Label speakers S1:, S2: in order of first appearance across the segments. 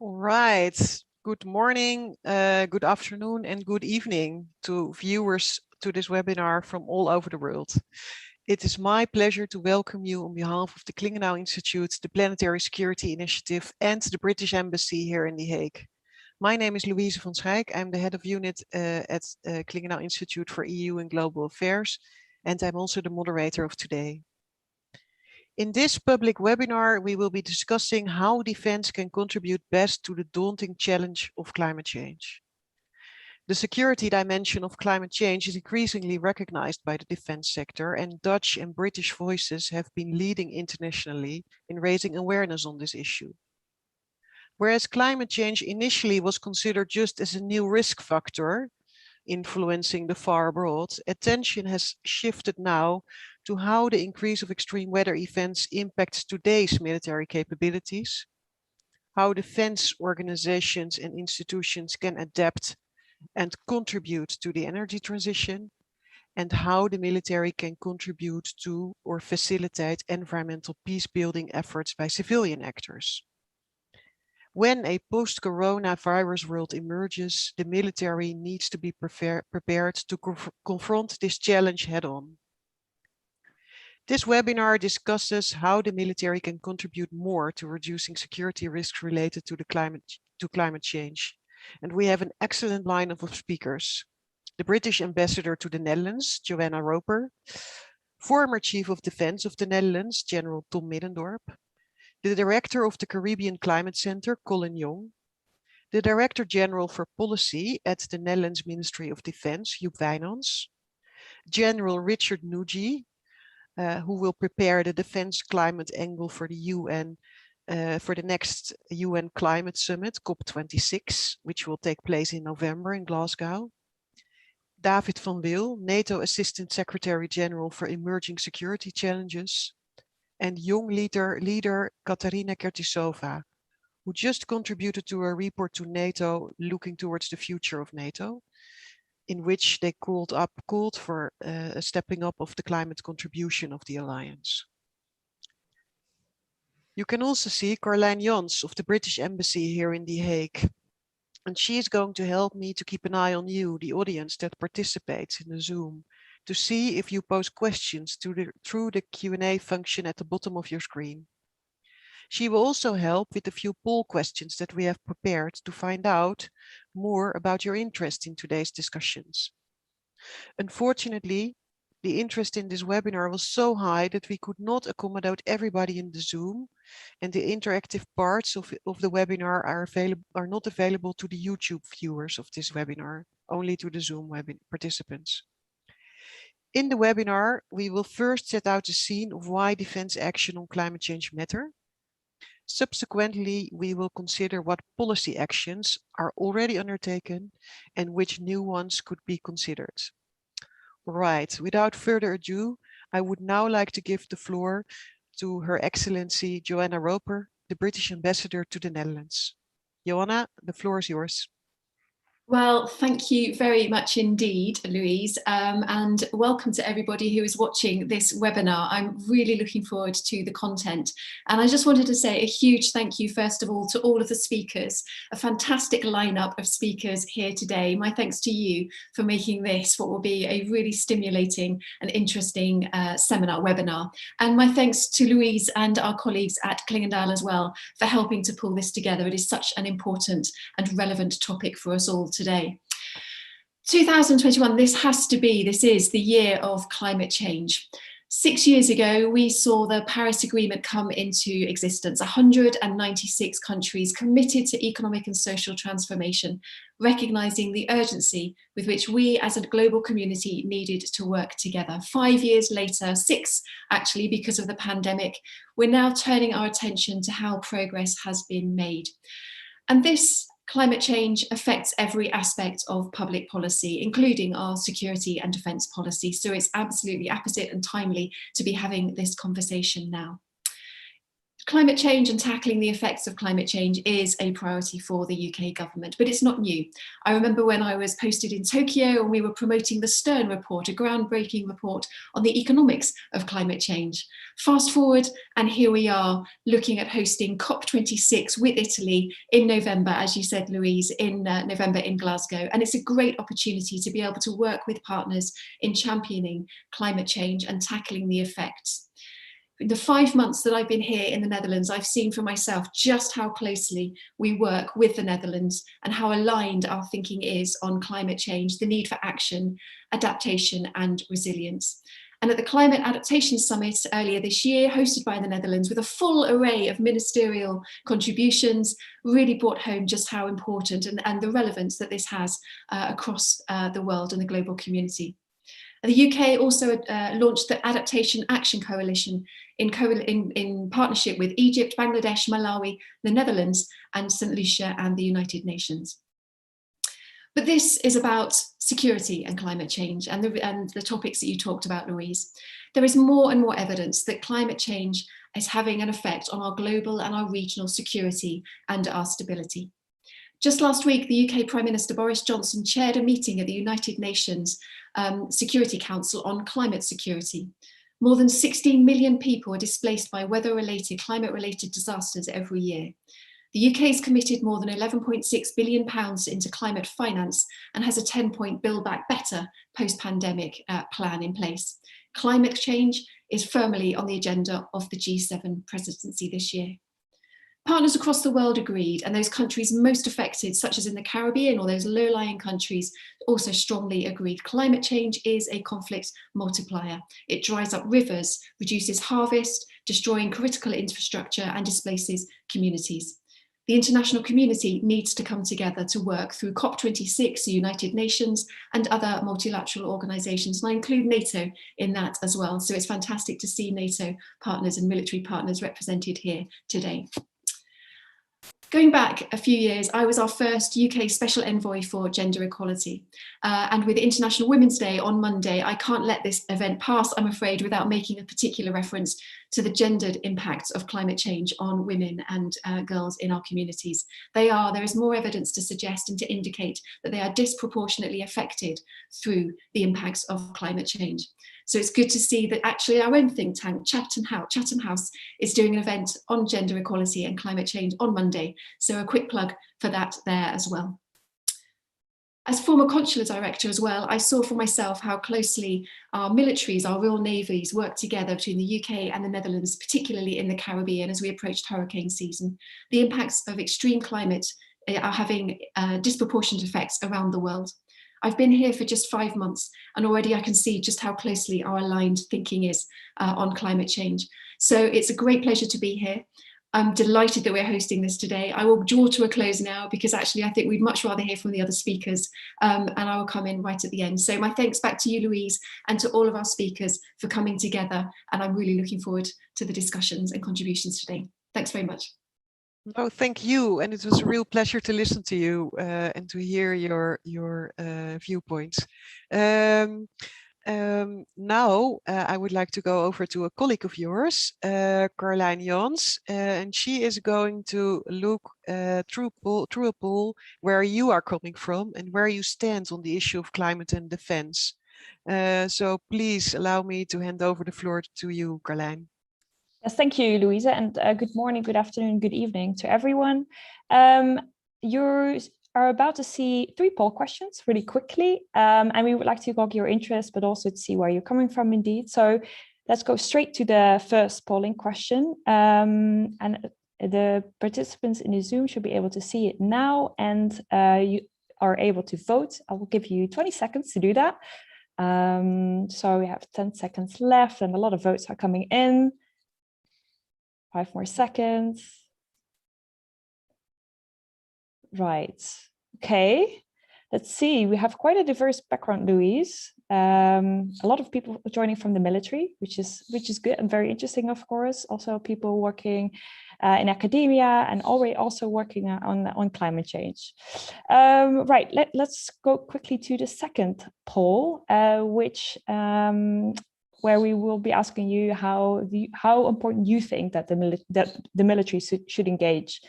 S1: All right. Good morning, good afternoon, and good evening to viewers to this webinar from all over the world. It is my pleasure to welcome you on behalf of the Klingendaal Institute, the Planetary Security Initiative, and the British Embassy here in The Hague. My name is Louise van Schijk. I'm the head of unit at Klingendaal Institute for EU and Global Affairs, and I'm also the moderator of today. In this public webinar, we will be discussing how defense can contribute best to the daunting challenge of climate change. The security dimension of climate change is increasingly recognized by the defense sector, and Dutch and British voices have been leading internationally in raising awareness on this issue. Whereas climate change initially was considered just as a new risk factor influencing the far abroad, attention has shifted now to how the increase of extreme weather events impacts today's military capabilities, how defense organizations and institutions can adapt and contribute to the energy transition, and how the military can contribute to or facilitate environmental peace-building efforts by civilian actors. When a post-coronavirus world emerges, the military needs to be prepared to confront this challenge head-on. This webinar discusses how the military can contribute more to reducing security risks related to climate change. And we have an excellent lineup of speakers. The British Ambassador to the Netherlands, Joanna Roper, former Chief of Defense of the Netherlands, General Tom Middendorp, the Director of the Caribbean Climate Center, Colin Young, the Director General for Policy at the Netherlands Ministry of Defense, Joep Wijnands, General Richard Nugi, who will prepare the defense climate angle for the UN for the next UN Climate Summit, COP26, which will take place in November in Glasgow. David van Wil, NATO Assistant Secretary General for Emerging Security Challenges, and young leader Katarina Kertisova, who just contributed to a report to NATO looking towards the future of NATO, in which they called for a stepping up of the climate contribution of the alliance. You can also see Carlijn Jans of the British Embassy here in The Hague. And she is going to help me to keep an eye on you, the audience that participates in the Zoom, to see if you pose questions through the Q&A function at the bottom of your screen. She will also help with a few poll questions that we have prepared to find out more about your interest in today's discussions. Unfortunately, the interest in this webinar was so high that we could not accommodate everybody in the Zoom, and the interactive parts of the webinar are not available to the YouTube viewers of this webinar, only to the Zoom participants. In the webinar, we will first set out the scene of why defense action on climate change matter. Subsequently, we will consider what policy actions are already undertaken and which new ones could be considered. Right, without further ado, I would now like to give the floor to Her Excellency Joanna Roper, the British Ambassador to the Netherlands. Joanna, the floor is yours.
S2: Well, thank you very much indeed, Louise, and welcome to everybody who is watching this webinar. I'm really looking forward to the content. And I just wanted to say a huge thank you, first of all, to all of the speakers, a fantastic lineup of speakers here today. My thanks to you for making this what will be a really stimulating and interesting webinar. And my thanks to Louise and our colleagues at Klingendaal as well for helping to pull this together. It is such an important and relevant topic for us all today. 2021, this is the year of climate change. 6 years ago, we saw the Paris Agreement come into existence. 196 countries committed to economic and social transformation, recognizing the urgency with which we as a global community needed to work together. 5 years later, 6 actually, because of the pandemic, we're now turning our attention to how progress has been made. And this climate change affects every aspect of public policy, including our security and defence policy. So it's absolutely apposite and timely to be having this conversation now. Climate change and tackling the effects of climate change is a priority for the UK government, but it's not new. I remember when I was posted in Tokyo and we were promoting the Stern report, a groundbreaking report on the economics of climate change. Fast forward, and here we are looking at hosting COP26 with Italy in November, as you said, Louise, in November in Glasgow. And it's a great opportunity to be able to work with partners in championing climate change and tackling the effects. In the 5 months that I've been here in the Netherlands, I've seen for myself just how closely we work with the Netherlands and how aligned our thinking is on climate change, the need for action, adaptation and resilience. And at the Climate Adaptation Summit earlier this year, hosted by the Netherlands with a full array of ministerial contributions, really brought home just how important and the relevance that this has across the world and the global community. The UK also launched the Adaptation Action Coalition in partnership with Egypt, Bangladesh, Malawi, the Netherlands, and St. Lucia and the United Nations. But this is about security and climate change and the topics that you talked about, Louise. There is more and more evidence that climate change is having an effect on our global and our regional security and our stability. Just last week, the UK Prime Minister Boris Johnson chaired a meeting at the United Nations Security Council on climate security. More than 16 million people are displaced by weather-related, climate-related disasters every year. The UK has committed more than £11.6 billion into climate finance and has a 10-point Build Back Better post-pandemic plan in place. Climate change is firmly on the agenda of the G7 presidency this year. Partners across the world agreed, and those countries most affected, such as in the Caribbean or those low-lying countries, also strongly agreed. Climate change is a conflict multiplier. It dries up rivers, reduces harvest, destroying critical infrastructure and displaces communities. The international community needs to come together to work through COP26, the United Nations, and other multilateral organisations, and I include NATO in that as well. So it's fantastic to see NATO partners and military partners represented here today. Going back a few years, I was our first UK Special Envoy for Gender Equality. And with International Women's Day on Monday, I can't let this event pass, I'm afraid, without making a particular reference to the gendered impacts of climate change on women and girls in our communities. There is more evidence to suggest and to indicate that they are disproportionately affected through the impacts of climate change. So it's good to see that actually our own think tank, Chatham House, is doing an event on gender equality and climate change on Monday. So a quick plug for that there as well. As former consular director as well, I saw for myself how closely our militaries, our Royal Navies work together between the UK and the Netherlands, particularly in the Caribbean as we approached hurricane season. The impacts of extreme climate are having disproportionate effects around the world. I've been here for just 5 months and already I can see just how closely our aligned thinking is on climate change. So it's a great pleasure to be here. I'm delighted that we're hosting this today. I will draw to a close now because actually I think we'd much rather hear from the other speakers and I will come in right at the end. So my thanks back to you, Louise, and to all of our speakers for coming together. And I'm really looking forward to the discussions and contributions today. Thanks very much.
S1: Oh, thank you. And it was a real pleasure to listen to you and to hear your viewpoints. Now I would like to go over to a colleague of yours, Carlijn Jans, and she is going to look through a poll where you are coming from and where you stand on the issue of climate and defense. So please allow me to hand over the floor to you, Carlijn.
S3: Yes, thank you, Louisa, and good morning, good afternoon, good evening to everyone. You are about to see 3 poll questions really quickly, and we would like to gauge your interest, but also to see where you're coming from indeed. So let's go straight to the first polling question. And the participants in the Zoom should be able to see it now, and you are able to vote. I will give you 20 seconds to do that. So we have 10 seconds left and a lot of votes are coming in. 5 more seconds. Right. Okay. Let's see. We have quite a diverse background, Louise. A lot of people joining from the military, which is good and very interesting, of course. Also, people working in academia and already also working on climate change. Right. Let's go quickly to the second poll, which where we will be asking you how important you think that the military should engage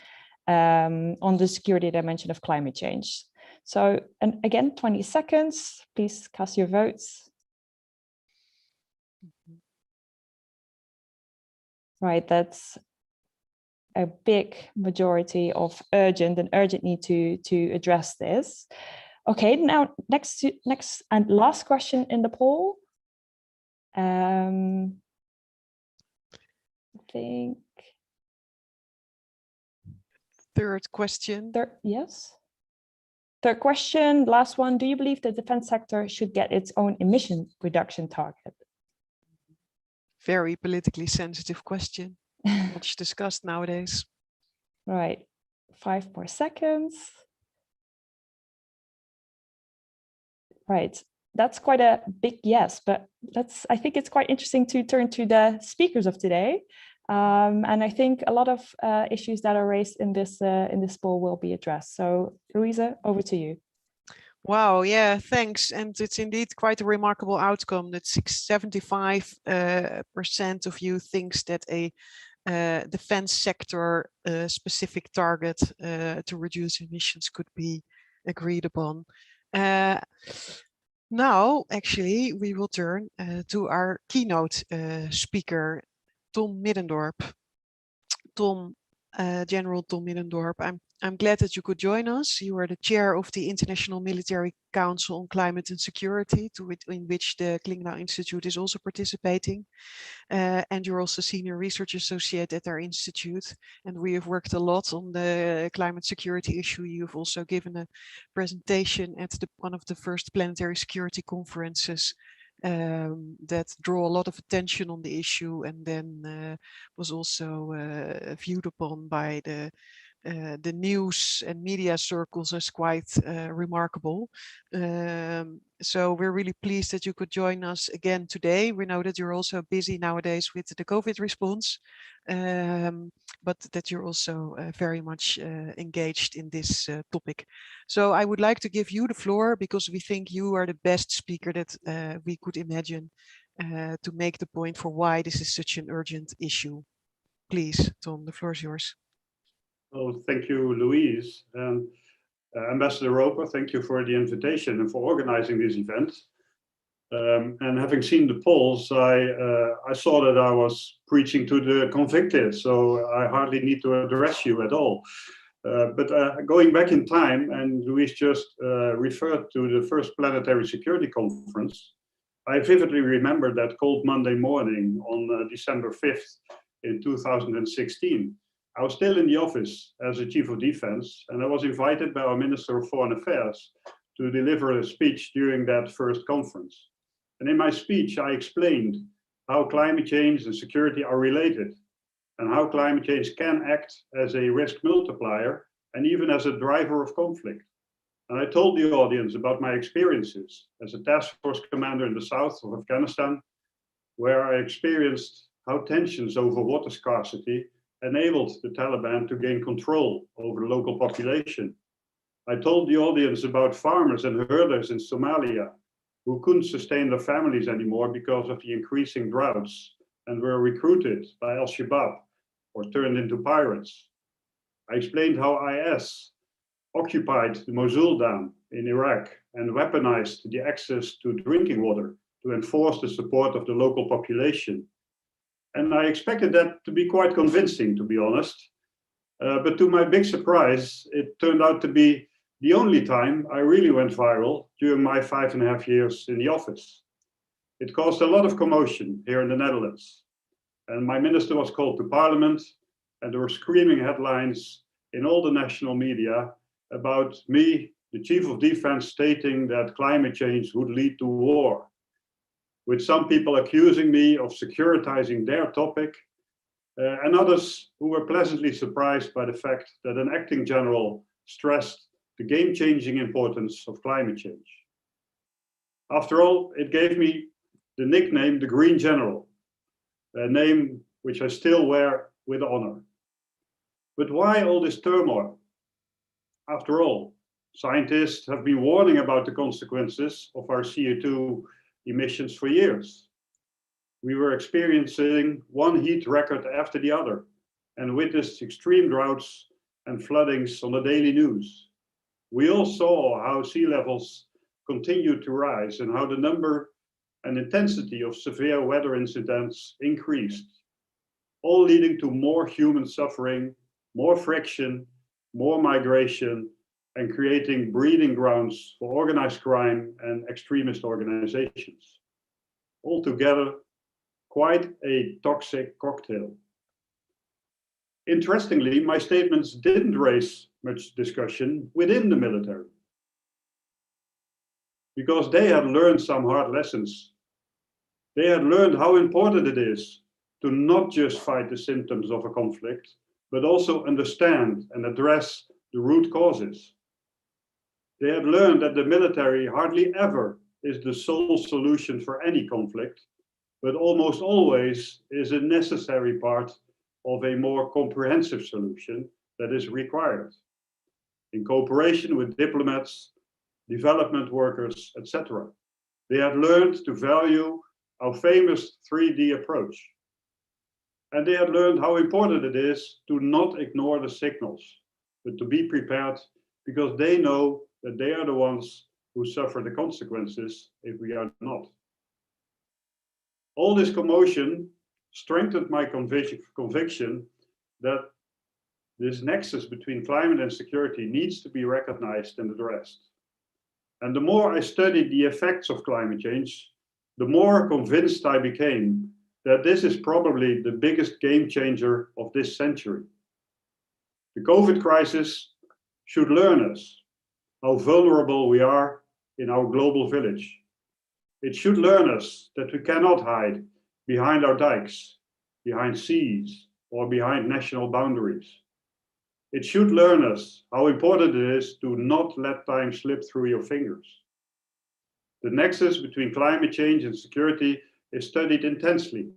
S3: on the security dimension of climate change. So, and again, 20 seconds, please cast your votes. Right, that's a big majority of urgent need to address this. Okay, now next and last question in the poll. I think
S1: third question.
S3: Yes. Third question, last one. Do you believe the defense sector should get its own emission reduction target?
S1: Very politically sensitive question. Much discussed nowadays.
S3: Right, 5 more seconds. Right, that's quite a big yes, but I think it's quite interesting to turn to the speakers of today. And I think a lot of issues that are raised in this poll will be addressed. So Louisa, over to you.
S1: Wow, yeah, thanks. And it's indeed quite a remarkable outcome that 75% of you thinks that a defense sector specific target to reduce emissions could be agreed upon. Now, actually, we will turn to our keynote speaker, Tom Middendorp. General Tom Middendorp, I'm glad that you could join us. You are the chair of the International Military Council on Climate and Security, in which the Klingenau Institute is also participating. And you're also senior research associate at our institute. And we have worked a lot on the climate security issue. You've also given a presentation at one of the first planetary security conferences that draw a lot of attention on the issue, and then was also viewed upon by the news and media circles as quite remarkable. So we're really pleased that you could join us again today. We know that you're also busy nowadays with the COVID response, but that you're also very much engaged in this topic. So I would like to give you the floor because we think you are the best speaker that we could imagine to make the point for why this is such an urgent issue. Please, Tom, the floor is yours.
S4: Well, thank you, Louise. And Ambassador Roper, thank you for the invitation and for organizing this event. And having seen the polls, I saw that I was preaching to the convicted, so I hardly need to address you at all. But going back in time, and Louise just referred to the first Planetary Security Conference, I vividly remember that cold Monday morning on December 5th in 2016. I was still in the office as a chief of defense, and I was invited by our Minister of Foreign Affairs to deliver a speech during that first conference. And in my speech, I explained how climate change and security are related, and how climate change can act as a risk multiplier and even as a driver of conflict. And I told the audience about my experiences as a task force commander in the south of Afghanistan, where I experienced how tensions over water scarcity enabled the Taliban to gain control over the local population. I told the audience about farmers and herders in Somalia who couldn't sustain their families anymore because of the increasing droughts and were recruited by Al-Shabaab or turned into pirates. I explained how IS occupied the Mosul Dam in Iraq and weaponized the access to drinking water to enforce the support of the local population. And I expected that to be quite convincing, to be honest. But to my big surprise, it turned out to be the only time I really went viral during my 5.5 years in the office. It caused a lot of commotion here in the Netherlands. And my minister was called to parliament, and there were screaming headlines in all the national media about me, the chief of defense, stating that climate change would lead to war, with some people accusing me of securitizing their topic, and others who were pleasantly surprised by the fact that an acting general stressed the game-changing importance of climate change. After all, it gave me the nickname the Green General, a name which I still wear with honor. But why all this turmoil? After all, scientists have been warning about the consequences of our CO2 emissions for years. we were experiencing one heat record after the other and witnessed extreme droughts and floodings on the daily news. We all saw how sea levels continued to rise and how the number and intensity of severe weather incidents increased, all leading to more human suffering, more friction, more migration, and creating breeding grounds for organized crime and extremist organizations. Altogether, quite a toxic cocktail. Interestingly, my statements didn't raise much discussion within the military, because they had learned some hard lessons. They had learned how important it is to not just fight the symptoms of a conflict, but also understand and address the root causes. They had learned that the military hardly ever is the sole solution for any conflict, but almost always is a necessary part of a more comprehensive solution that is required, in cooperation with diplomats, development workers, etc. They had learned to value our famous 3D approach. And they had learned how important it is to not ignore the signals, but to be prepared, because they know that they are the ones who suffer the consequences if we are not. All this commotion strengthened my conviction that this nexus between climate and security needs to be recognized and addressed. And the more I studied the effects of climate change, the more convinced I became that this is probably the biggest game changer of this century. The COVID crisis should learn us how vulnerable we are in our global village. It should learn us that we cannot hide behind our dikes, behind seas, or behind national boundaries. It should learn us how important it is to not let time slip through your fingers. The nexus between climate change and security is studied intensely,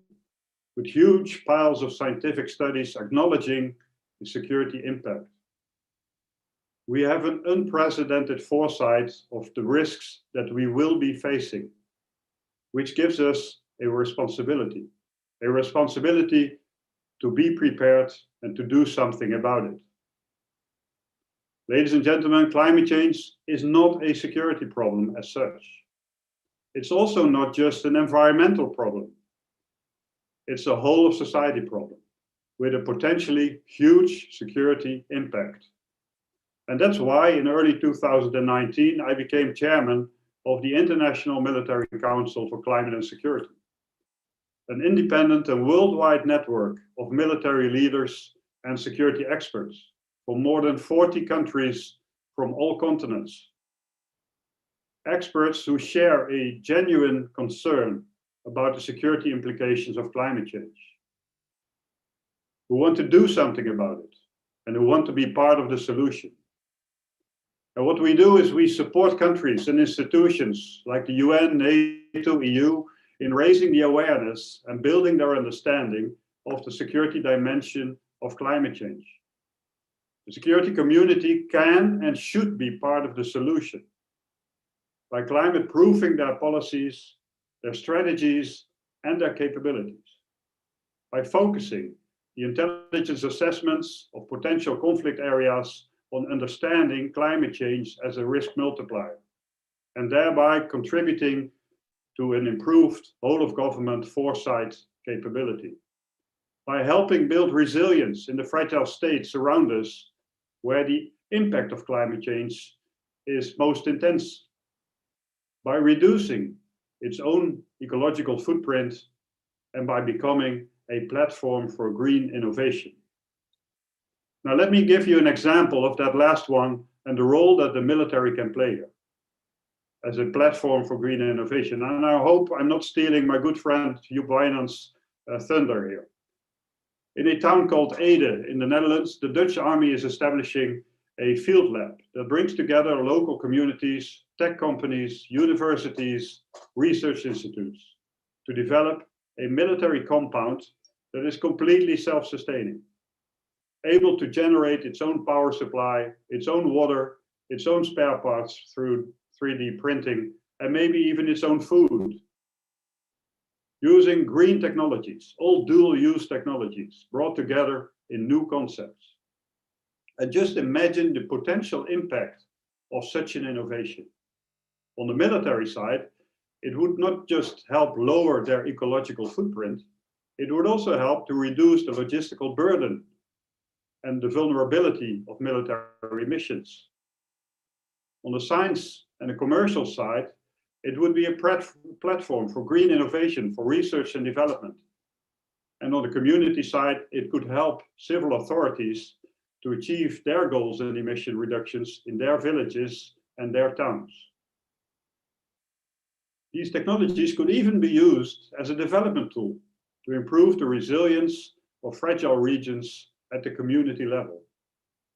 S4: with huge piles of scientific studies acknowledging the security impact. We have an unprecedented foresight of the risks that we will be facing, which gives us a responsibility to be prepared and to do something about it. Ladies and gentlemen, climate change is not a security problem as such. It's also not just an environmental problem. It's a whole of society problem with a potentially huge security impact. And that's why in early 2019, I became chairman of the International Military Council for Climate and Security, an independent and worldwide network of military leaders and security experts from more than 40 countries from all continents. Experts who share a genuine concern about the security implications of climate change, who want to do something about it, and who want to be part of the solution. And what we do is we support countries and institutions like the UN, NATO, EU in raising the awareness and building their understanding of the security dimension of climate change. The security community can and should be part of the solution by climate proofing their policies, their strategies, and their capabilities, by focusing the intelligence assessments of potential conflict areas on understanding climate change as a risk multiplier, and thereby contributing to an improved whole of government foresight capability, by helping build resilience in the fragile states around us where the impact of climate change is most intense, by reducing its own ecological footprint, and by becoming a platform for green innovation. Now, let me give you an example of that last one and the role that the military can play here as a platform for green innovation. And I hope I'm not stealing my good friend Joep Wijnand's thunder here. In a town called Ede in the Netherlands, the Dutch Army is establishing a field lab that brings together local communities, tech companies, universities, research institutes to develop a military compound that is completely self-sustaining, able to generate its own power supply, its own water, its own spare parts through 3D printing, and maybe even its own food. using green technologies, all dual-use technologies brought together in new concepts. And just imagine the potential impact of such an innovation. On the military side, it would not just help lower their ecological footprint, it would also help to reduce the logistical burden and the vulnerability of military missions. On the science and the commercial side, it would be a platform for green innovation, for research and development. And on the community side, it could help civil authorities to achieve their goals and emission reductions in their villages and their towns. These technologies could even be used as a development tool to improve the resilience of fragile regions at the community level.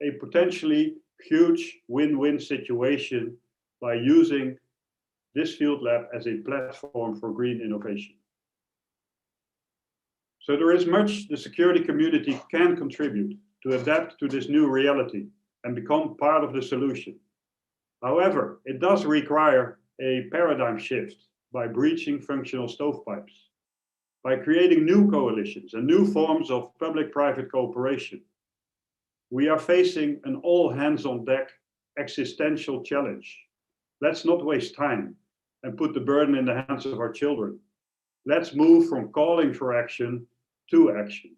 S4: A potentially huge win-win situation by using this field lab as a platform for green innovation. So there is much the security community can contribute to adapt to this new reality and become part of the solution. However, it does require a paradigm shift by breaching functional stovepipes, by creating new coalitions and new forms of public-private cooperation. We are facing an all-hands-on-deck existential challenge. Let's not waste time and put the burden in the hands of our children. Let's move from calling for action to action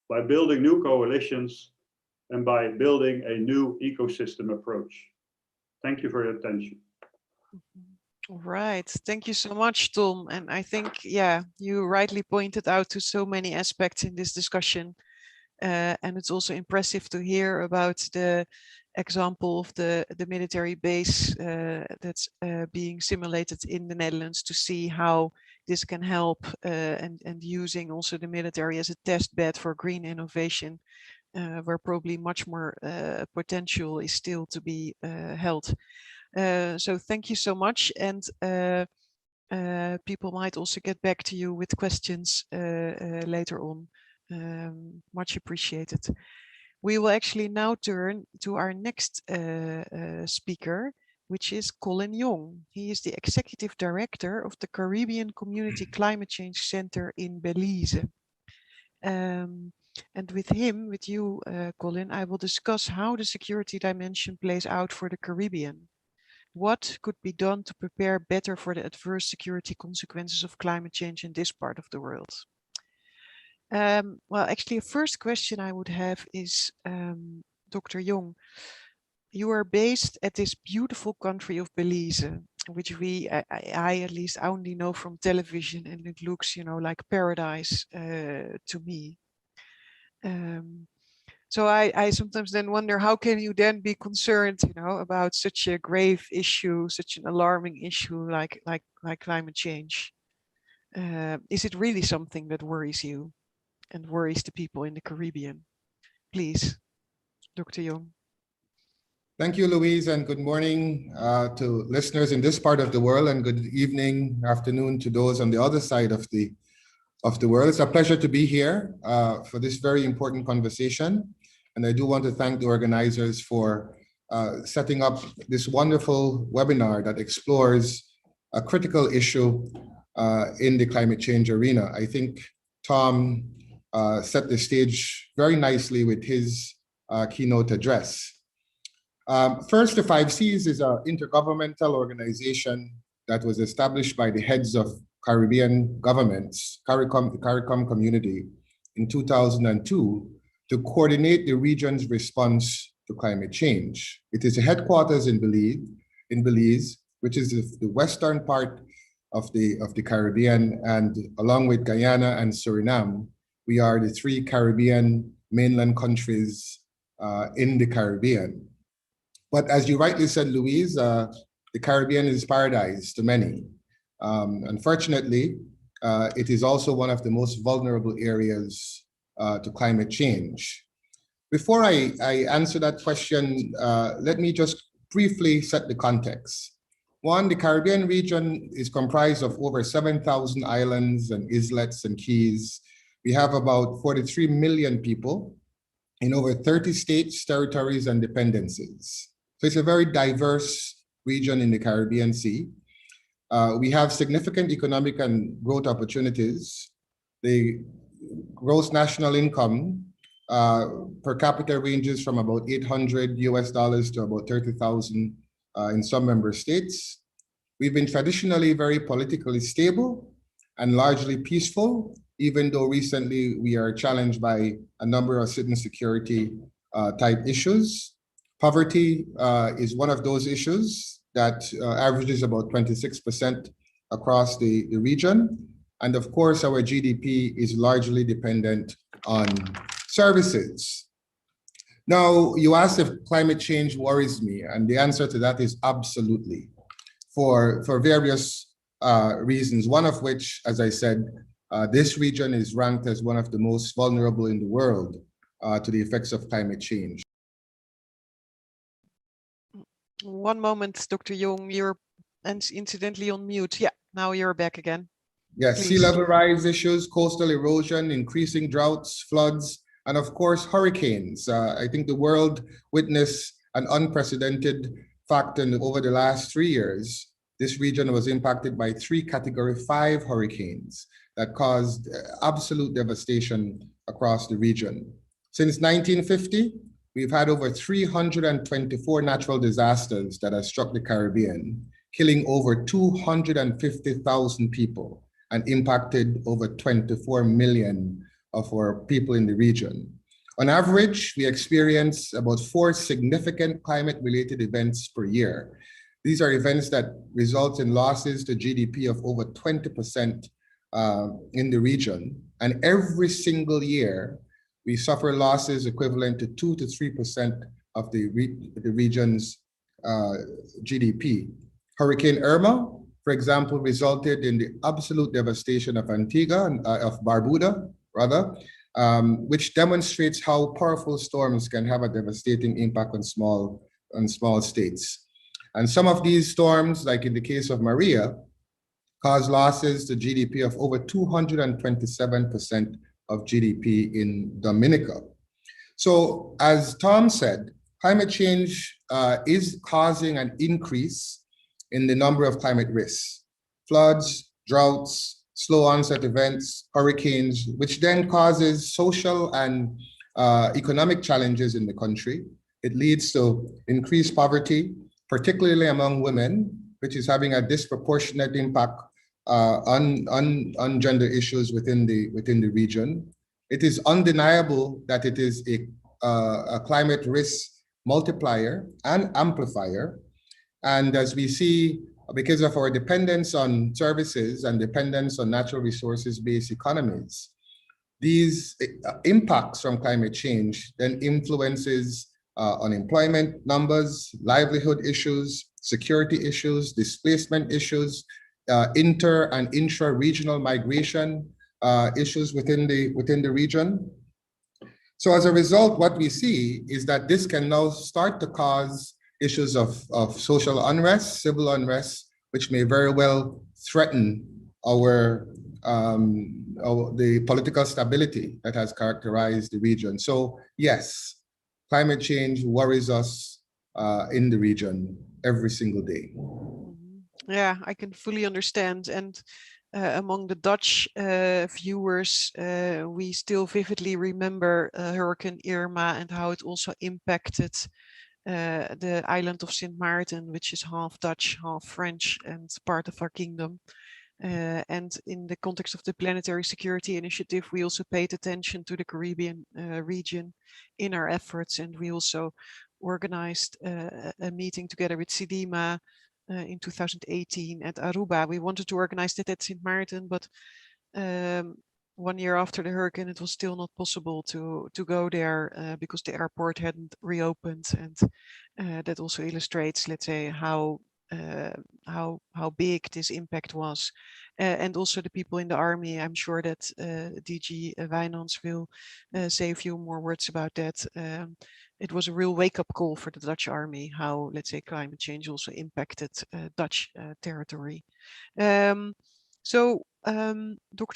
S4: by building new coalitions and by building a new ecosystem approach. Thank you for your attention.
S1: All right, thank you so much, Tom. And I think, yeah, you rightly pointed out to so many aspects in this discussion. And it's also impressive to hear about the example of the military base that's being simulated in the Netherlands, to see how this can help, and using also the military as a test bed for green innovation, where probably much more potential is still to be held. So thank you so much. And people might also get back to you with questions later on. Much appreciated. We will actually now turn to our next speaker, which is Colin Young. He is the Executive Director of the Caribbean Community Climate Change Center in Belize. And with you, Colin, I will discuss how the security dimension plays out for the Caribbean. What could be done to prepare better for the adverse security consequences of climate change in this part of the world? Well, actually, a first question I would have is, Dr. Young, you are based at this beautiful country of Belize, which I at least only know from television, and it looks, like paradise to me. So I sometimes then wonder, how can you then be concerned, about such a grave issue, such an alarming issue like climate change? Is it really something that worries you and worries the people in the Caribbean? Please, Dr. Young.
S5: Thank you, Louise, and good morning to listeners in this part of the world, and good evening, afternoon to those on the other side of the world. It's a pleasure to be here for this very important conversation. And I do want to thank the organizers for setting up this wonderful webinar that explores a critical issue in the climate change arena. I think Tom set the stage very nicely with his keynote address. First, the 5Cs is an intergovernmental organization that was established by the heads of Caribbean governments, CARICOM community, in 2002 to coordinate the region's response to climate change. It is a headquarters in Belize, which is the western part of the Caribbean, and along with Guyana and Suriname, we are the 3 Caribbean mainland countries in the Caribbean. But as you rightly said, Louise, the Caribbean is paradise to many. Unfortunately, it is also one of the most vulnerable areas to climate change. Before I answer that question, let me just briefly set the context. One, the Caribbean region is comprised of over 7,000 islands and islets and keys. We have about 43 million people in over 30 states, territories, and dependencies. So it's a very diverse region in the Caribbean Sea. We have significant economic and growth opportunities. The gross national income per capita ranges from about $800 to about 30,000 in some member states. We've been traditionally very politically stable and largely peaceful, even though recently we are challenged by a number of citizen security type issues. Poverty is one of those issues that averages about 26% across the region. And of course, our GDP is largely dependent on services. Now, you asked if climate change worries me, and the answer to that is absolutely, for various reasons, one of which, as I said, this region is ranked as one of the most vulnerable in the world to the effects of climate change.
S1: One moment, Dr. Jong, you're incidentally on mute. Yeah, now you're back again.
S5: Yes, sea level rise issues, coastal erosion, increasing droughts, floods, and of course, hurricanes. I think the world witnessed an unprecedented fact over the last 3 years. This region was impacted by 3 Category 5 hurricanes that caused absolute devastation across the region. Since 1950, we've had over 324 natural disasters that have struck the Caribbean, killing over 250,000 people and impacted over 24 million of our people in the region. On average, we experience about 4 significant climate-related events per year. These are events that result in losses to GDP of over 20% in the region. And every single year, we suffer losses equivalent to 2 to 3% of the region's GDP. Hurricane Irma, for example, resulted in the absolute devastation of Antigua, of Barbuda, rather, which demonstrates how powerful storms can have a devastating impact on small states. And some of these storms, like in the case of Maria, caused losses to GDP of over 227% of GDP in Dominica. So as Tom said, climate change is causing an increase in the number of climate risks: floods, droughts, slow onset events, hurricanes, which then causes social and economic challenges in the country. It leads to increased poverty, particularly among women, which is having a disproportionate impact on gender issues within the region. It is undeniable that it is a climate risk multiplier and amplifier. And as we see, because of our dependence on services and dependence on natural resources-based economies, these impacts from climate change then influences unemployment numbers, livelihood issues, security issues, displacement issues, inter and intra-regional migration issues within the region. So as a result, what we see is that this can now start to cause issues of social unrest, civil unrest, which may very well threaten the political stability that has characterized the region. So yes, climate change worries us in the region every single day.
S1: Yeah, I can fully understand. And among the Dutch viewers, we still vividly remember Hurricane Irma and how it also impacted the island of Sint Maarten, which is half Dutch, half French, and part of our kingdom. And in the context of the Planetary Security Initiative, we also paid attention to the Caribbean region in our efforts, and we also organized a meeting together with CIDIMA in 2018 at Aruba. We wanted to organize that at Sint Maarten, but 1 year after the hurricane, it was still not possible to go there because the airport hadn't reopened, and that also illustrates, let's say, how big this impact was. And also the people in the army. I'm sure that DG Wijnands will say a few more words about that. It was a real wake-up call for the Dutch army, how, let's say, climate change also impacted Dutch territory. Dr.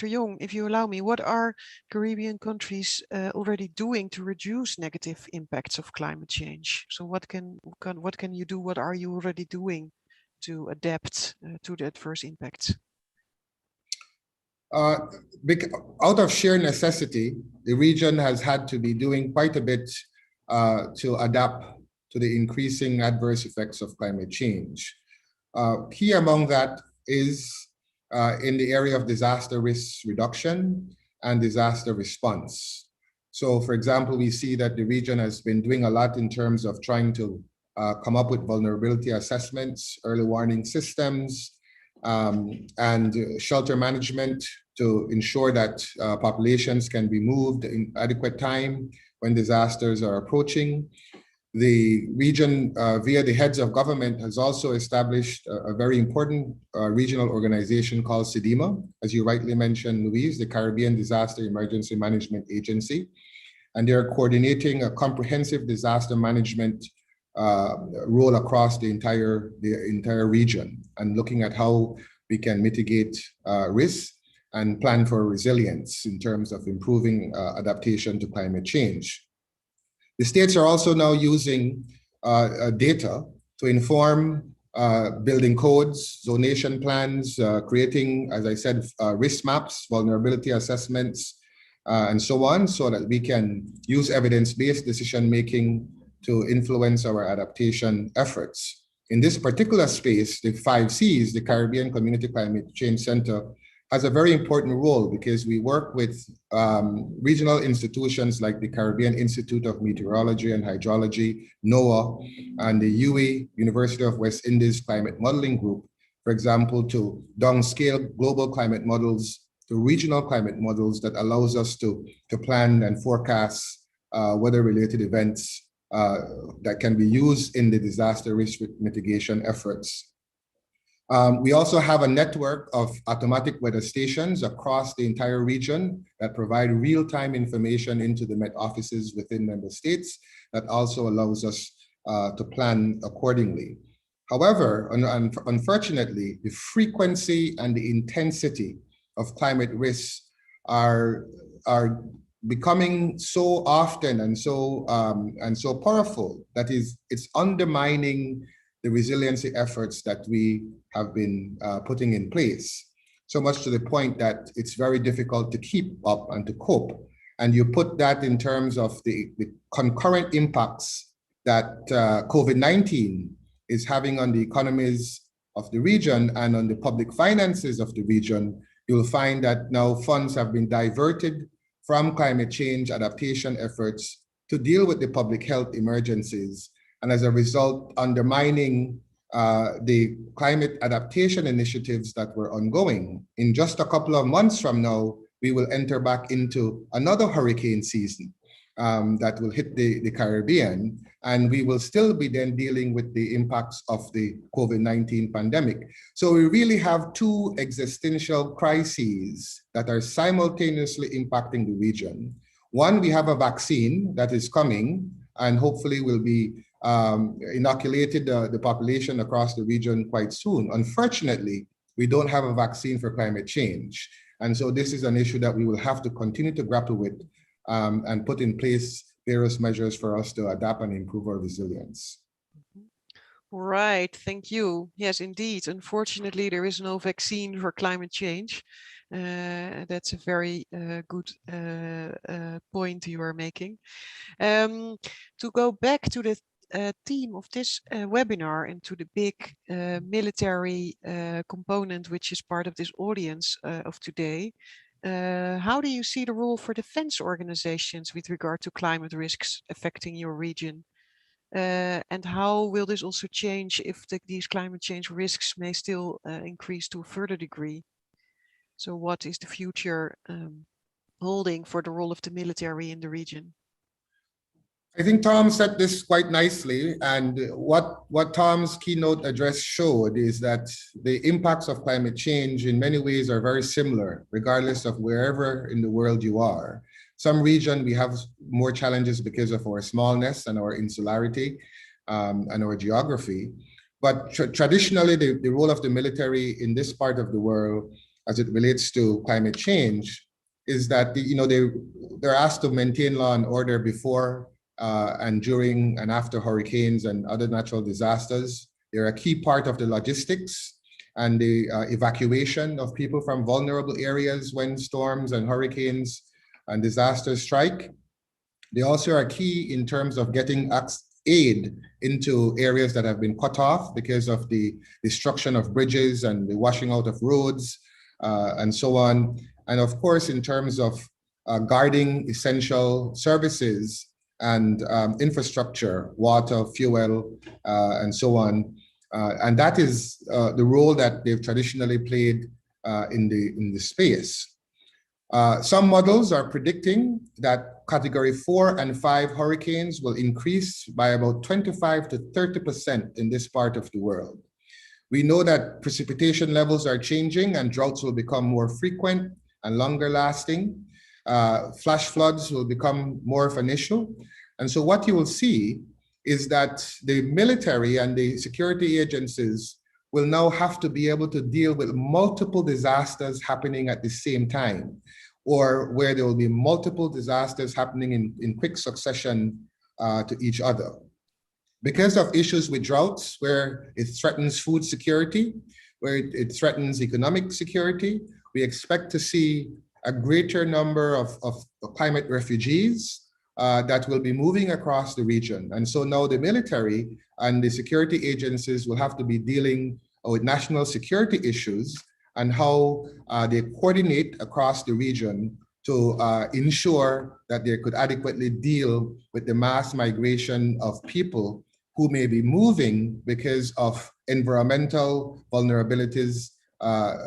S1: Jong, if you allow me, what are Caribbean countries already doing to reduce negative impacts of climate change? So what can you do? What are you already doing to adapt to the adverse impacts?
S5: Out of sheer necessity, the region has had to be doing quite a bit to adapt to the increasing adverse effects of climate change. Key among that is in the area of disaster risk reduction and disaster response. So, for example, we see that the region has been doing a lot in terms of trying to come up with vulnerability assessments, early warning systems, and shelter management to ensure that populations can be moved in adequate time when disasters are approaching. The region, via the heads of government, has also established a very important regional organization called CDIMA, as you rightly mentioned, Louise, the Caribbean Disaster Emergency Management Agency. And they're coordinating a comprehensive disaster management role across the entire region and looking at how we can mitigate risks and plan for resilience in terms of improving adaptation to climate change. The states are also now using data to inform building codes, zonation plans, creating, as I said, risk maps, vulnerability assessments, and so on, so that we can use evidence-based decision-making to influence our adaptation efforts. In this particular space, the 5 Cs, the Caribbean Community Climate Change Center, has a very important role because we work with regional institutions like the Caribbean Institute of Meteorology and Hydrology, NOAA, and the UWI, University of West Indies Climate Modeling Group, for example, to downscale global climate models to regional climate models that allows us to plan and forecast weather-related events that can be used in the disaster risk mitigation efforts. We also have a network of automatic weather stations across the entire region that provide real-time information into the Met offices within member states that also allows us to plan accordingly. However, unfortunately, the frequency and the intensity of climate risks are becoming so often and so powerful that it's undermining the resiliency efforts that we have been putting in place, so much to the point that it's very difficult to keep up and to cope. And you put that in terms of the concurrent impacts that COVID-19 is having on the economies of the region and on the public finances of the region, you'll find that now funds have been diverted from climate change adaptation efforts to deal with the public health emergencies, and as a result, undermining the climate adaptation initiatives that were ongoing. In just a couple of months from now, we will enter back into another hurricane season that will hit the Caribbean, and we will still be then dealing with the impacts of the COVID-19 pandemic. So we really have 2 existential crises that are simultaneously impacting the region. One, we have a vaccine that is coming and hopefully will be inoculated the population across the region quite soon. Unfortunately, we don't have a vaccine for climate change. And so this is an issue that we will have to continue to grapple with and put in place various measures for us to adapt and improve our resilience.
S1: Right, thank you. Yes, indeed. Unfortunately, there is no vaccine for climate change. That's a very good point you are making. To go back to the theme of this webinar and to the big military component, which is part of this audience of today, how do you see the role for defense organizations with regard to climate risks affecting your region? And how will this also change if these climate change risks may still increase to a further degree? So what is the future holding for the role of the military in the region?
S5: I think Tom said this quite nicely, and what Tom's keynote address showed is that the impacts of climate change in many ways are very similar, regardless of wherever in the world you are. Some region we have more challenges because of our smallness and our insularity and our geography. But traditionally, the role of the military in this part of the world, as it relates to climate change, is that they're asked to maintain law and order before and during and after hurricanes and other natural disasters. They're a key part of the logistics and the evacuation of people from vulnerable areas when storms and hurricanes and disasters strike. They also are key in terms of getting aid into areas that have been cut off because of the destruction of bridges and the washing out of roads and so on. And of course, in terms of guarding essential services and infrastructure, water, fuel, and so on. And that is the role that they've traditionally played in the space. Some models are predicting that category 4 and 5 hurricanes will increase by about 25 to 30% in this part of the world. We know that precipitation levels are changing and droughts will become more frequent and longer lasting. Flash floods will become more of an issue. And so what you will see is that the military and the security agencies will now have to be able to deal with multiple disasters happening at the same time, or where there will be multiple disasters happening in quick succession to each other. Because of issues with droughts, where it threatens food security, where it threatens economic security, we expect to see a greater number of climate refugees that will be moving across the region. And so now the military and the security agencies will have to be dealing with national security issues and how they coordinate across the region to ensure that they could adequately deal with the mass migration of people who may be moving because of environmental vulnerabilities,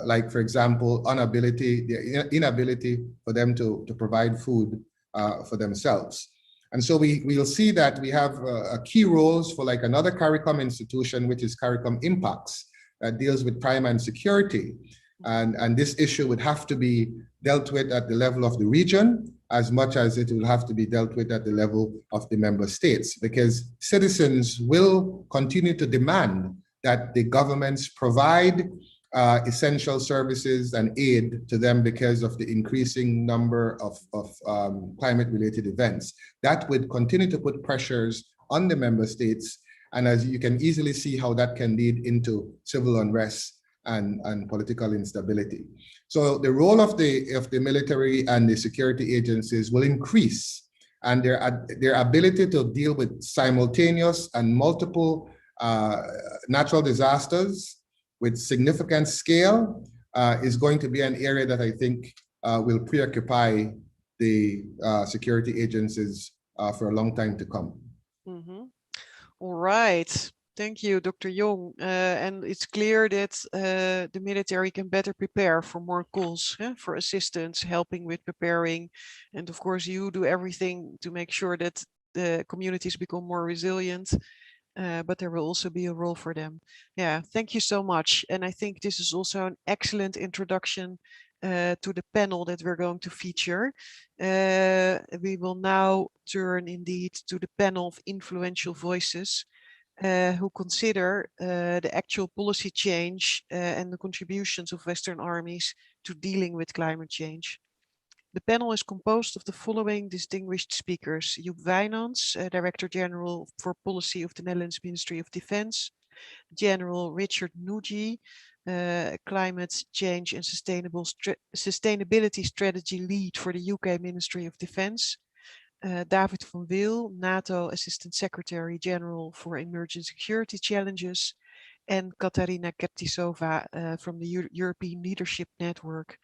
S5: like, for example, the inability for them to provide food for themselves. And so we'll see that we have key roles for like another CARICOM institution, which is CARICOM Impacts, that deals with crime and security. And this issue would have to be dealt with at the level of the region as much as it will have to be dealt with at the level of the member states, because citizens will continue to demand that the governments provide essential services and aid to them because of the increasing number of climate-related events. That would continue to put pressures on the member states, and as you can easily see how that can lead into civil unrest and political instability. So the role of the military and the security agencies will increase, and their ability to deal with simultaneous and multiple natural disasters with significant scale is going to be an area that I think will preoccupy the security agencies for a long time to come.
S1: Mm-hmm. All right. Thank you, Dr. Jong. And it's clear that the military can better prepare for more calls for assistance, helping with preparing. And of course, you do everything to make sure that the communities become more resilient. But there will also be a role for them. Yeah, thank you so much. And I think this is also an excellent introduction to the panel that we're going to feature. We will now turn indeed to the panel of influential voices who consider the actual policy change and the contributions of Western armies to dealing with climate change. The panel is composed of the following distinguished speakers: Joep Wijnands, Director General for Policy of the Netherlands Ministry of Defense; General Richard Nugi, Climate Change and Sustainability Strategy Lead for the UK Ministry of Defense; David van Wil, NATO Assistant Secretary General for Emerging Security Challenges; and Katarina Kertisova from the European Leadership Network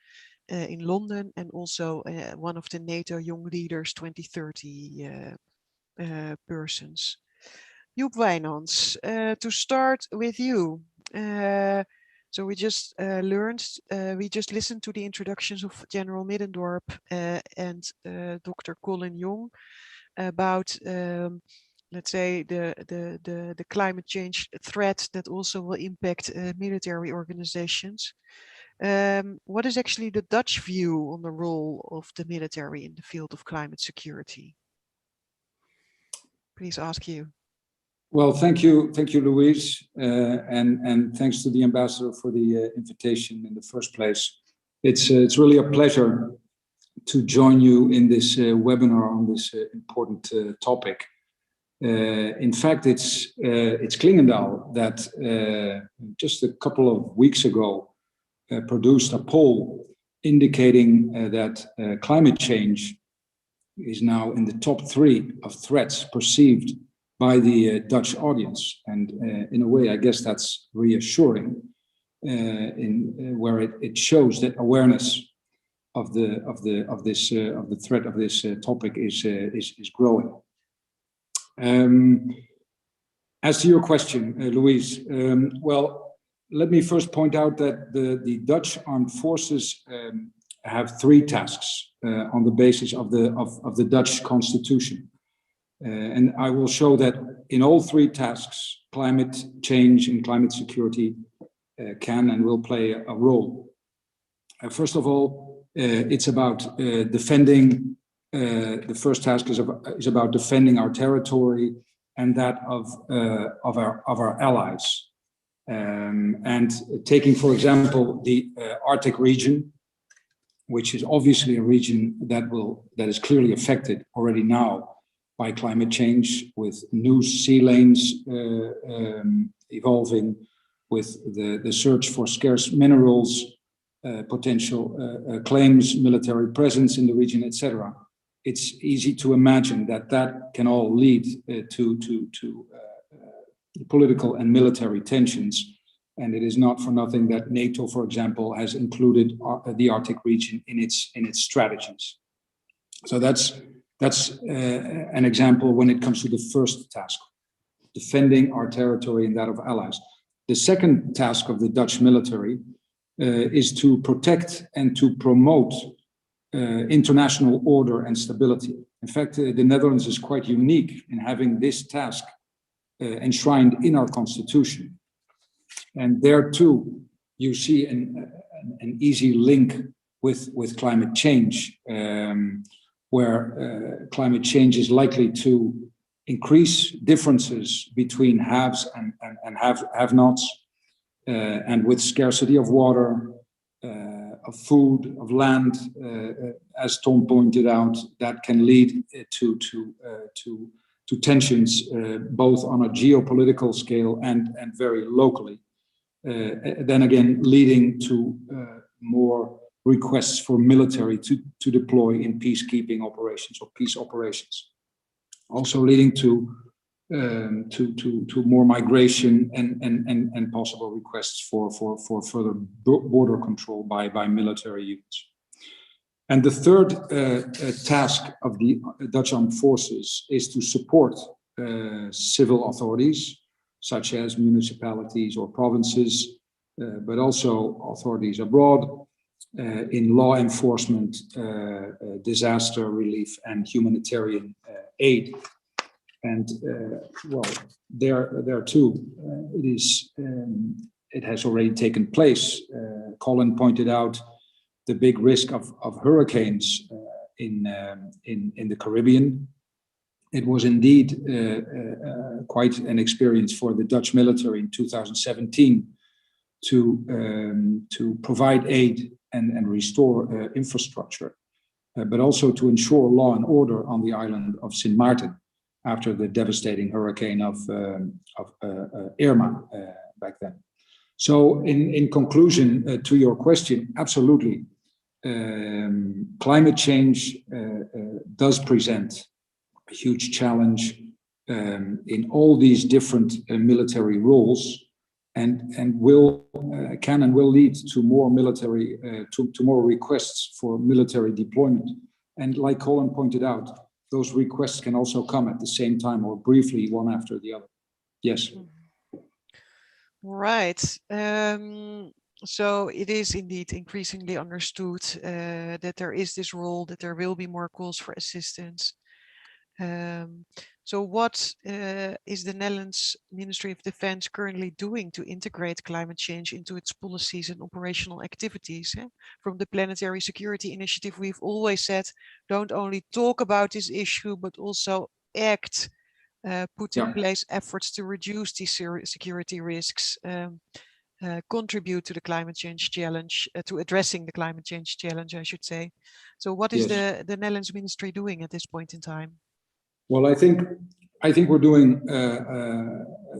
S1: in London, and also one of the NATO Young Leaders 2030 persons. Joep Wijnands, to start with you. So we just listened to the introductions of General Middendorp and Dr. Colin Jong about, let's say, the climate change threat that also will impact military organizations. What is actually the Dutch view on the role of the military in the field of climate security? Please ask you.
S6: Well, thank you, Louise, and thanks to the ambassador for the invitation in the first place. It's really a pleasure to join you in this webinar on this important topic. In fact, it's Klingendahl that just a couple of weeks ago produced a poll indicating that climate change is now in the top 3 of threats perceived by the Dutch audience, and in a way, I guess that's reassuring, where it shows that awareness of the threat of this topic is growing. As to your question, Louise, well, let me first point out that the Dutch armed forces have 3 tasks on the basis of the Dutch constitution. And I will show that in all 3 tasks, climate change and climate security can and will play a role. First of all, it's about defending. The first task is about defending our territory and that of our allies. And taking, for example, the Arctic region, which is obviously a region that is clearly affected already now by climate change, with new sea lanes evolving, with the search for scarce minerals, potential claims, military presence in the region, etc. It's easy to imagine that can all lead to political and military tensions. And it is not for nothing that NATO, for example, has included the Arctic region in its strategies. So that's an example when it comes to the first task, defending our territory and that of allies. The second task of the Dutch military is to protect and to promote international order and stability. In fact, the Netherlands is quite unique in having this task enshrined in our constitution. And there too, you see an easy link with climate change, where climate change is likely to increase differences between haves and have-nots, and with scarcity of water, of food, of land, as Tom pointed out, that can lead to tensions, both on a geopolitical scale and very locally. Then again, leading to more requests for military to deploy in peacekeeping operations or peace operations. Also leading to more migration and possible requests for further border control by military units. And the third task of the Dutch armed forces is to support civil authorities, such as municipalities or provinces, but also authorities abroad, in law enforcement, disaster relief, and humanitarian aid. And well, there too, it has already taken place. Colin pointed out the big risk of hurricanes in the Caribbean. It was indeed quite an experience for the Dutch military in 2017 to provide aid and restore infrastructure, but also to ensure law and order on the island of Sint Maarten after the devastating hurricane of Irma back then. So in conclusion to your question, absolutely, climate change does present a huge challenge in all these different military roles, and can and will lead to more military to more requests for military deployment. And like Colin pointed out, those requests can also come at the same time or briefly, one after the other. Yes.
S1: Right. So it is indeed increasingly understood that there is this role, that there will be more calls for assistance. So what is the Netherlands Ministry of Defense currently doing to integrate climate change into its policies and operational activities? From the Planetary Security Initiative, we've always said, don't only talk about this issue, but also act, put in place efforts to reduce these security risks, contribute to the climate change challenge, to addressing the climate change challenge, I should say. So what is the Netherlands Ministry doing at this point in time?
S6: Well, I think I think we're doing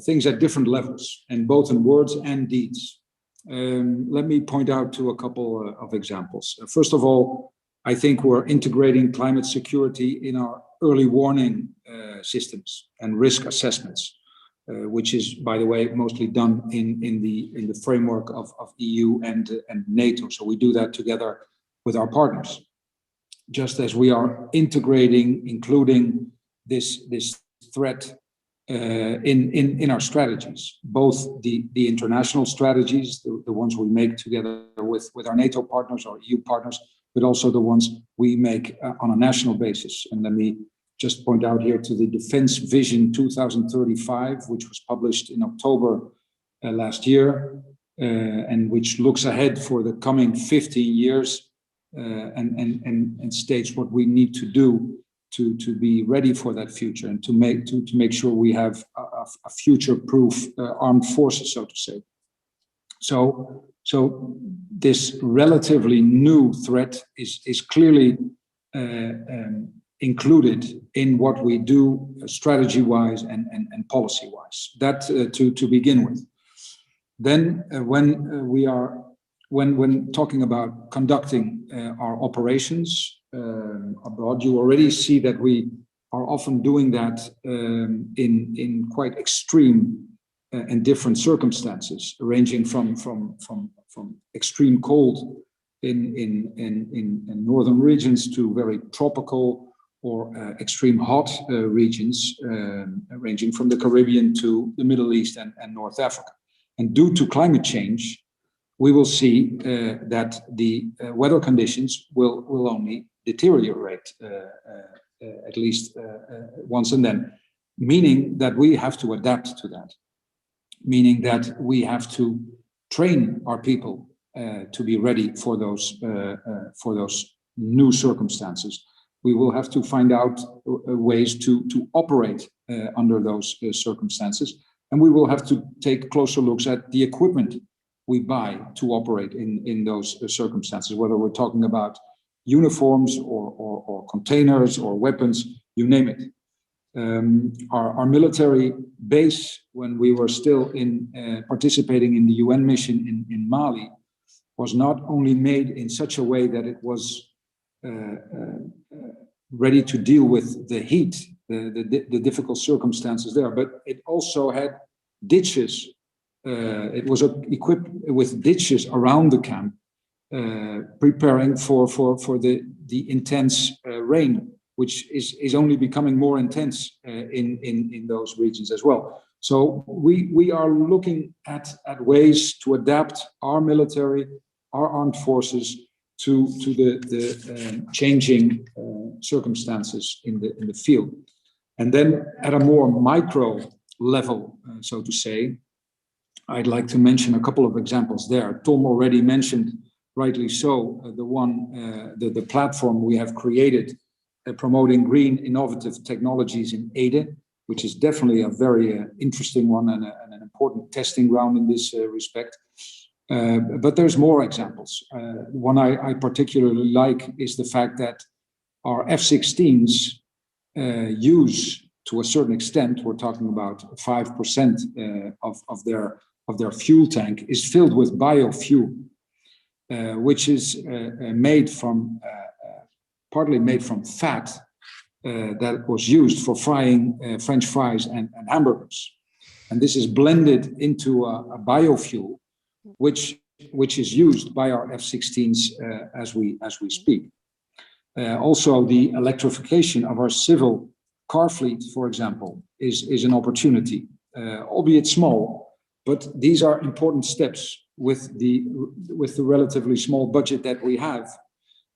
S6: things at different levels, and both in words and deeds. Let me point out to a couple of examples. First of all, I think we're integrating climate security in our early warning systems and risk assessments, which is, by the way, mostly done in the framework of EU and NATO. So we do that together with our partners. Just as we are including this threat in our strategies, both the international strategies, the ones we make together with our NATO partners or EU partners, but also the ones we make on a national basis. And let me just point out here to the Defense Vision 2035, which was published in October last year, and which looks ahead for the coming 15 years and states what we need to do to be ready for that future and to make sure we have a future-proof armed forces, so to say. So this relatively new threat is clearly included in what we do strategy-wise and policy-wise. That to begin with. Then when talking about conducting our operations abroad, you already see that we are often doing that in quite extreme and different circumstances, ranging from extreme cold in northern regions to very tropical or extreme hot regions, ranging from the Caribbean to the Middle East and North Africa. And due to climate change, we will see that the weather conditions will only deteriorate, at least once and then, meaning that we have to adapt to that, meaning that we have to train our people to be ready for those new circumstances. We will have to find out ways to operate under those circumstances, and we will have to take closer looks at the equipment we buy to operate in those circumstances, whether we're talking about uniforms or containers or weapons, you name it. Our military base, when we were still participating in the UN mission in Mali, was not only made in such a way that it was ready to deal with the heat, the difficult circumstances there, but it also had ditches. It was equipped with ditches around the camp, preparing for the intense rain, which is only becoming more intense in those regions as well. So we are looking at ways to adapt our military, our armed forces to the changing circumstances in the field. And then at a more micro level, so to say, I'd like to mention a couple of examples there. Tom already mentioned, rightly so, the platform we have created promoting green innovative technologies in Ede, which is definitely a very interesting one and an important testing ground in this respect. But there's more examples. One I particularly like is the fact that our F-16s use, to a certain extent, we're talking about 5% of their fuel tank is filled with biofuel, which is partly made from fat that was used for frying French fries and hamburgers. And this is blended into a biofuel, which is used by our F-16s as we speak. Also, the electrification of our civil car fleet, for example, is an opportunity, albeit small. But these are important steps with the relatively small budget that we have,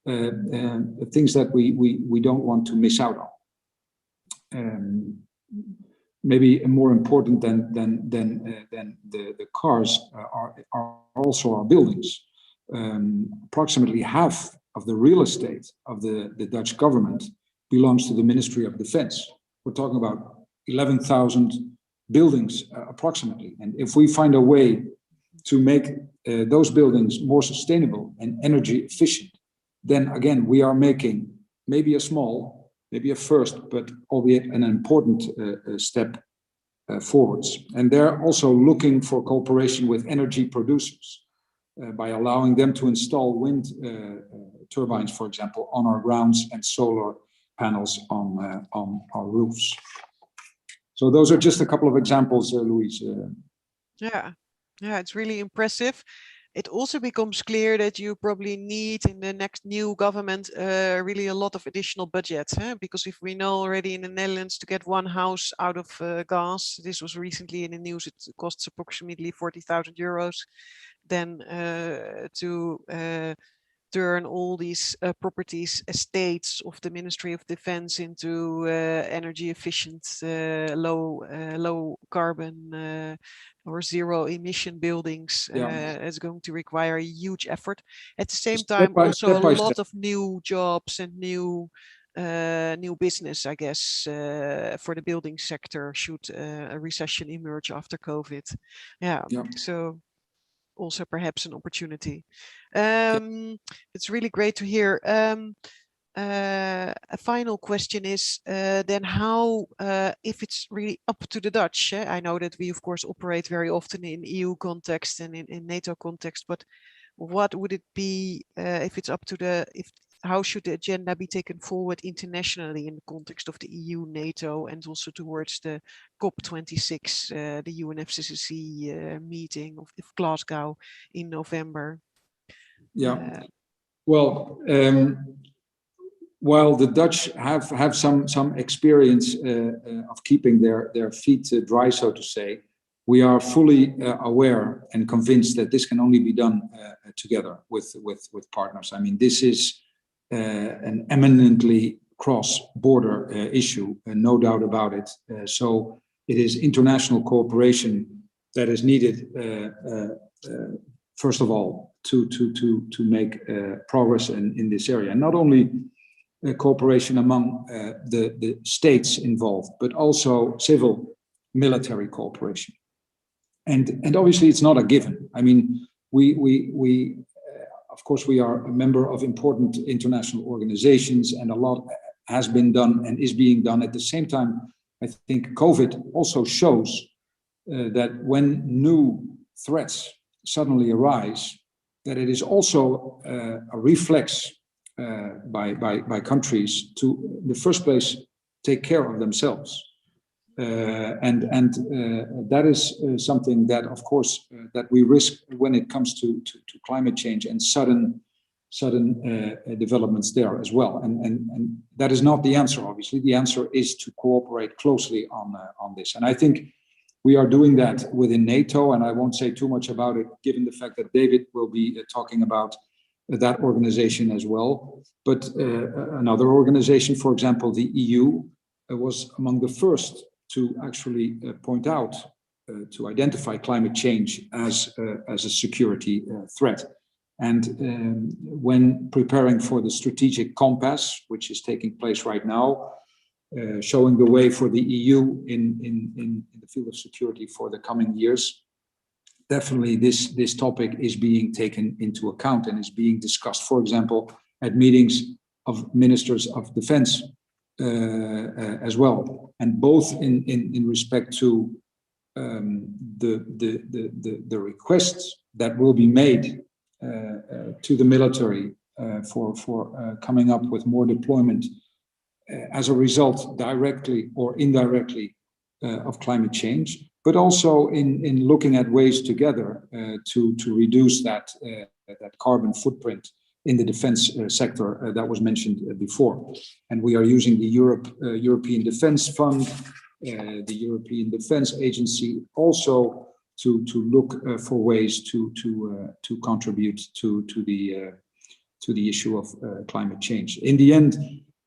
S6: things that we don't want to miss out on. Maybe more important than the cars are also our buildings. Approximately half of the real estate of the Dutch government belongs to the Ministry of Defense. We're talking about 11,000 buildings approximately. And if we find a way to make those buildings more sustainable and energy efficient, then again, we are making maybe a small, maybe a first, but albeit an important step forwards. And they're also looking for cooperation with energy producers by allowing them to install wind turbines, for example, on our grounds and solar panels on our roofs. So those are just a couple of examples, Louise.
S1: Yeah, it's really impressive. It also becomes clear that you probably need in the next new government really a lot of additional budget, because if we know already in the Netherlands to get one house out of gas, this was recently in the news, it costs approximately 40,000 euros. Then to turn all these properties, estates of the Ministry of Defense into energy efficient, low carbon or zero emission buildings is going to require a huge effort. At the same time, also a lot of new jobs and new business, I guess, for the building sector should a recession emerge after COVID. So also perhaps an opportunity. It's really great to hear. A final question is then how, if it's really up to the Dutch, I know that we of course operate very often in EU context and in NATO context, but what would it be if it's up to the, how should the agenda be taken forward internationally in the context of the EU, NATO, and also towards the COP26, the UNFCCC meeting of Glasgow in November?
S6: Well, while the Dutch have some experience of keeping their feet dry, so to say, we are fully aware and convinced that this can only be done together with partners. I mean, this is an eminently cross-border issue, no doubt about it. So it is international cooperation that is needed, first of all, to make progress in this area. Not only cooperation among the states involved, but also civil military cooperation. And obviously it's not a given. I mean, we of course, we are a member of important international organizations, and a lot has been done and is being done. At the same time, I think COVID also shows that when new threats suddenly arise, that it is also a reflex by countries to, in the first place, take care of themselves. And that is something that, of course, that we risk when it comes to climate change and sudden developments there as well. And that is not the answer, obviously. The answer is to cooperate closely on this. And I think we are doing that within NATO, and I won't say too much about it, given the fact that David will be talking about that organization as well. But another organization, for example, the EU, was among the first to actually point out, to identify climate change as a security threat. And when preparing for the strategic compass, which is taking place right now, showing the way for the EU in the field of security for the coming years, definitely this topic is being taken into account and is being discussed, for example, at meetings of ministers of defense as well, and both in respect to the requests that will be made to the military for coming up with more deployment as a result, directly or indirectly, of climate change, but also in looking at ways together to reduce that carbon footprint in the defense sector that was mentioned before. And we are using the European Defense Fund, the European Defense Agency, also to look for ways to contribute to the issue of climate change. In the end,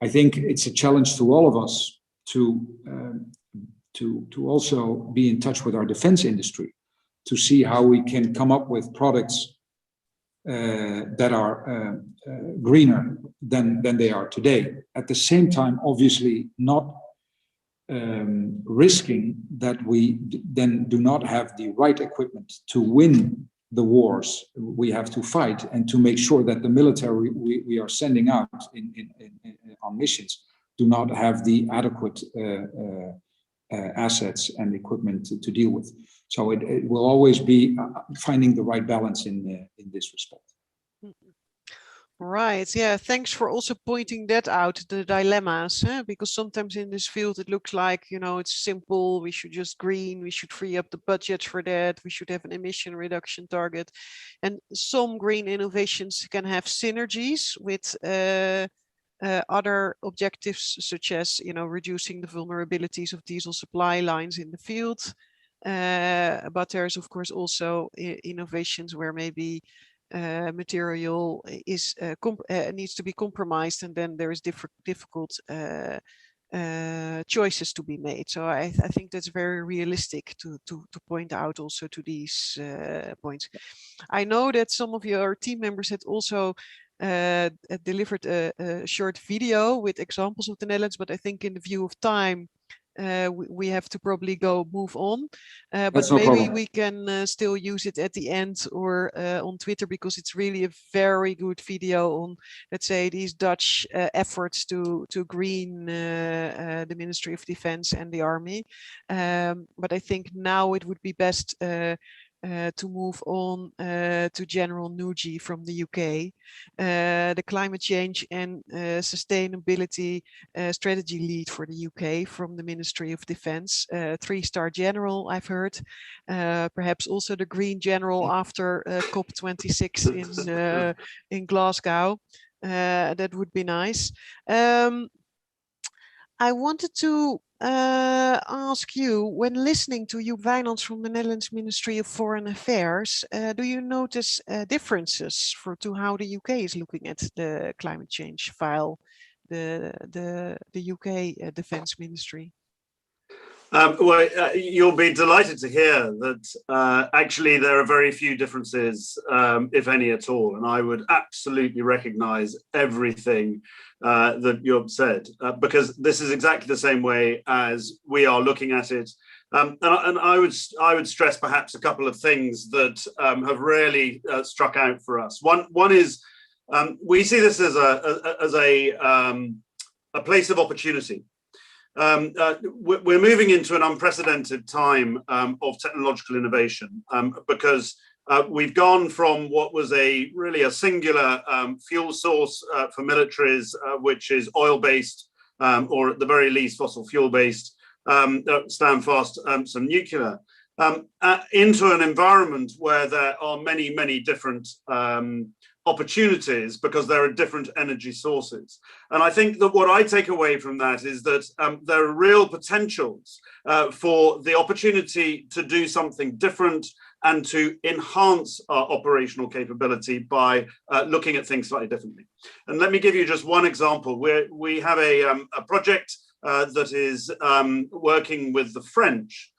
S6: I think it's a challenge to all of us to also be in touch with our defense industry, to see how we can come up with products that are greener than they are today. At the same time, obviously not risking that we then do not have the right equipment to win the wars we have to fight, and to make sure that the military we are sending out on missions do not have the adequate assets and equipment to deal with. So it will always be finding the right balance in this respect.
S1: Right. Yeah. Thanks for also pointing that out, the dilemmas, because sometimes in this field it looks like, you know, it's simple. We should just green. We should free up the budget for that. We should have an emission reduction target. And some green innovations can have synergies with other objectives, such as, you know, reducing the vulnerabilities of diesel supply lines in the field. But there's, of course, also innovations where maybe material is needs to be compromised, and then there is difficult choices to be made. So I think that's very realistic to point out also to these points. I know that some of your team members had also delivered a short video with examples of the Netherlands, but I think in the view of time, we have to probably move on, but
S6: no
S1: maybe
S6: problem.
S1: we can still use it at the end or on Twitter, because it's really a very good video on, let's say, these Dutch efforts to green the Ministry of Defense and the Army. But I think now it would be best to move on to General Nuji from the UK, the climate change and sustainability strategy lead for the UK from the Ministry of Defense, 3-star general, I've heard, perhaps also the Green General after COP26 in Glasgow. That would be nice. I wanted to ask you, when listening to Joep Wijnands from the Netherlands Ministry of Foreign Affairs, do you notice differences to how the UK is looking at the climate change file, the UK Defence Ministry?
S7: You'll be delighted to hear that actually there are very few differences, if any at all. And I would absolutely recognise everything that Joep said, because this is exactly the same way as we are looking at it. And I would stress perhaps a couple of things that have really struck out for us. One is we see this as a place of opportunity. We're moving into an unprecedented time of technological innovation, because we've gone from what was really a singular fuel source for militaries, which is oil-based, or at the very least fossil fuel-based, stand fast, some nuclear, into an environment where there are many, many different opportunities, because there are different energy sources. And I think that what I take away from that is that there are real potentials for the opportunity to do something different and to enhance our operational capability by looking at things slightly differently. And let me give you just one example. We have a project that is working with the French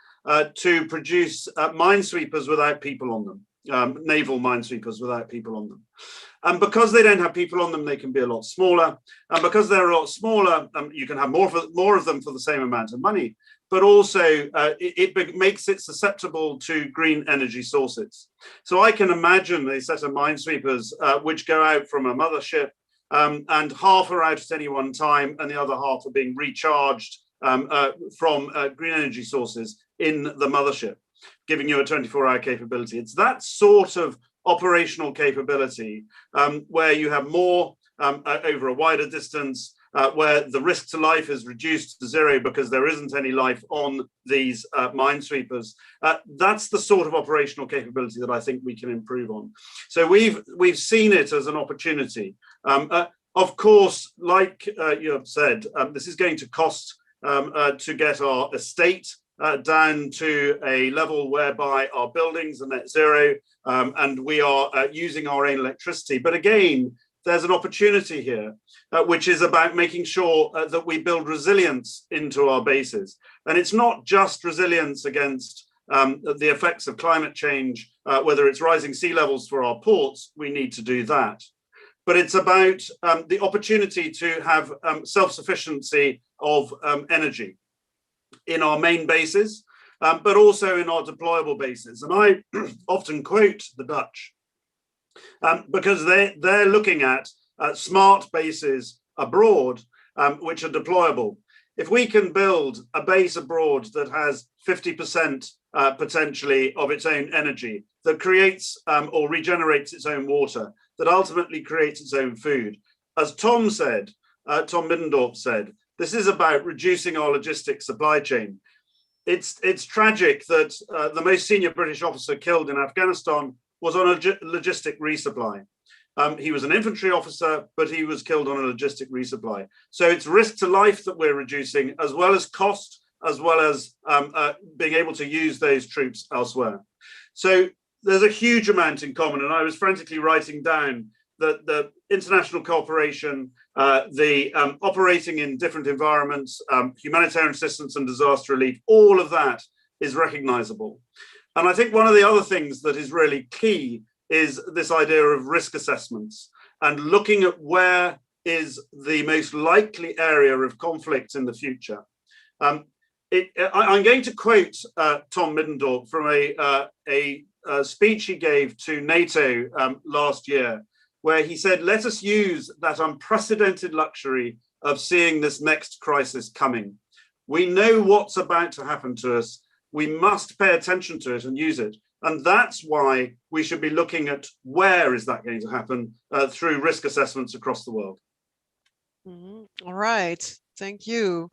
S7: to produce minesweepers without people on them. Naval minesweepers without people on them. And because they don't have people on them, they can be a lot smaller. And because they're a lot smaller, you can have more of them for the same amount of money. But also, it makes it susceptible to green energy sources. So I can imagine a set of minesweepers which go out from a mothership, and half are out at any one time, and the other half are being recharged from green energy sources in the mothership, giving you a 24-hour capability. It's that sort of operational capability where you have more over a wider distance, where the risk to life is reduced to zero because there isn't any life on these minesweepers. That's the sort of operational capability that I think we can improve on. So we've seen it as an opportunity. Of course, like you have said, this is going to cost to get our estate down to a level whereby our buildings are net zero, and we are using our own electricity. But again, there's an opportunity here, which is about making sure that we build resilience into our bases. And it's not just resilience against the effects of climate change, whether it's rising sea levels for our ports, we need to do that. But it's about the opportunity to have self-sufficiency of energy in our main bases, but also in our deployable bases. And I often quote the Dutch because they're looking at smart bases abroad, which are deployable. If we can build a base abroad that has 50% potentially of its own energy, that creates or regenerates its own water, that ultimately creates its own food, as Tom said, Tom Middendorf said, this is about reducing our logistics supply chain. It's tragic that the most senior British officer killed in Afghanistan was on a logistic resupply. He was an infantry officer, but he was killed on a logistic resupply. So it's risk to life that we're reducing, as well as cost, as well as being able to use those troops elsewhere. So there's a huge amount in common. And I was frantically writing down that the international cooperation, operating in different environments, humanitarian assistance and disaster relief, all of that is recognizable. And I think one of the other things that is really key is this idea of risk assessments and looking at where is the most likely area of conflict in the future. I'm going to quote Tom Middendorf from a speech he gave to NATO last year, where he said, let us use that unprecedented luxury of seeing this next crisis coming. We know what's about to happen to us. We must pay attention to it and use it. And that's why we should be looking at where is that going to happen through risk assessments across the world.
S1: All right, thank you.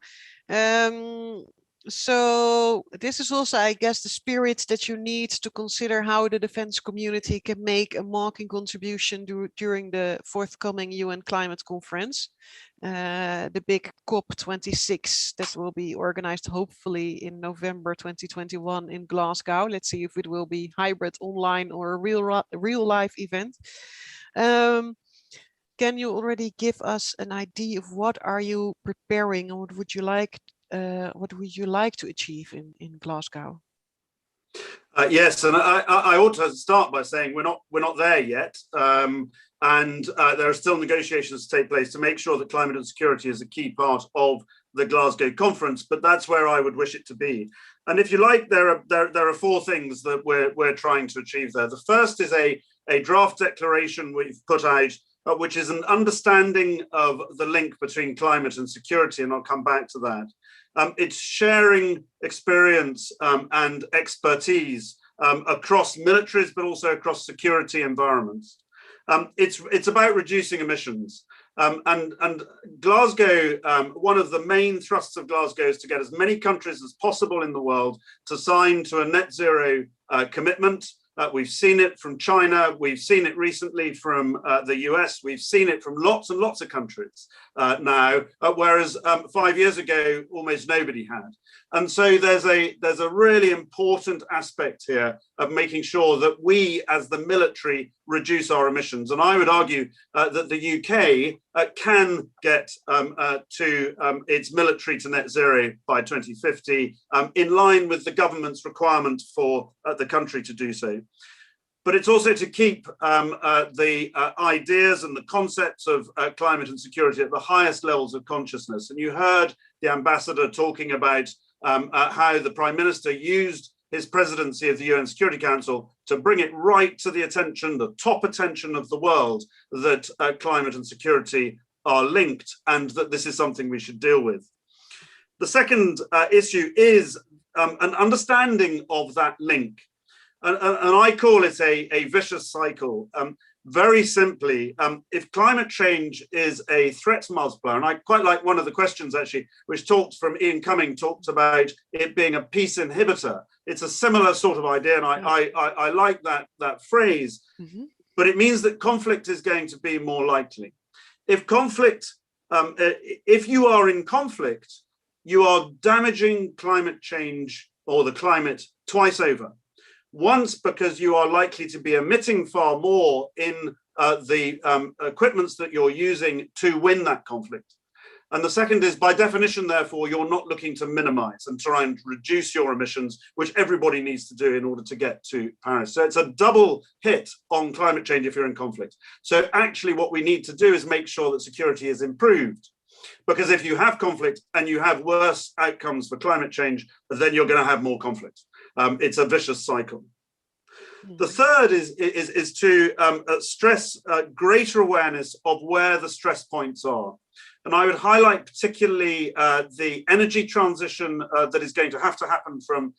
S1: So this is also, I guess, the spirit that you need to consider how the defense community can make a marking contribution during the forthcoming UN climate conference, the big COP26 that will be organized hopefully in November 2021 in Glasgow. Let's see if it will be hybrid, online, or a real life event. Can you already give us an idea of what are you preparing and what would you like to achieve in Glasgow?
S7: Yes, and I ought to start by saying we're not there yet, and there are still negotiations to take place to make sure that climate and security is a key part of the Glasgow conference. But that's where I would wish it to be. And if you like, there are four things that we're trying to achieve there. The first is a draft declaration we've put out, which is an understanding of the link between climate and security, and I'll come back to that. It's sharing experience and expertise across militaries, but also across security environments. It's about reducing emissions. And Glasgow, one of the main thrusts of Glasgow is to get as many countries as possible in the world to sign to a net zero commitment. We've seen it from China, we've seen it recently from the US, we've seen it from lots and lots of countries now, whereas 5 years ago, almost nobody had. And so there's a really important aspect here of making sure that we as the military reduce our emissions. And I would argue that the UK can get to its military to net zero by 2050, in line with the government's requirement for the country to do so. But it's also to keep the ideas and the concepts of climate and security at the highest levels of consciousness. And you heard the ambassador talking about how the Prime Minister used his presidency of the UN Security Council to bring it right to the attention, the top attention of the world, that climate and security are linked and that this is something we should deal with. The second issue is an understanding of that link. And I call it a vicious cycle. Very simply, if climate change is a threat multiplier, and I quite like one of the questions actually, which talked from Ian Cumming, talked about it being a peace inhibitor. It's a similar sort of idea, and I like that phrase, but it means that conflict is going to be more likely. If you are in conflict, you are damaging climate change or the climate twice over. Once, because you are likely to be emitting far more in the equipments that you're using to win that conflict. And the second is, by definition, therefore, you're not looking to minimize and try and reduce your emissions, which everybody needs to do in order to get to Paris. So it's a double hit on climate change if you're in conflict. So actually what we need to do is make sure that security is improved. Because if you have conflict and you have worse outcomes for climate change, then you're going to have more conflict. It's a vicious cycle. The third is to stress greater awareness of where the stress points are. And I would highlight particularly the energy transition that is going to happen from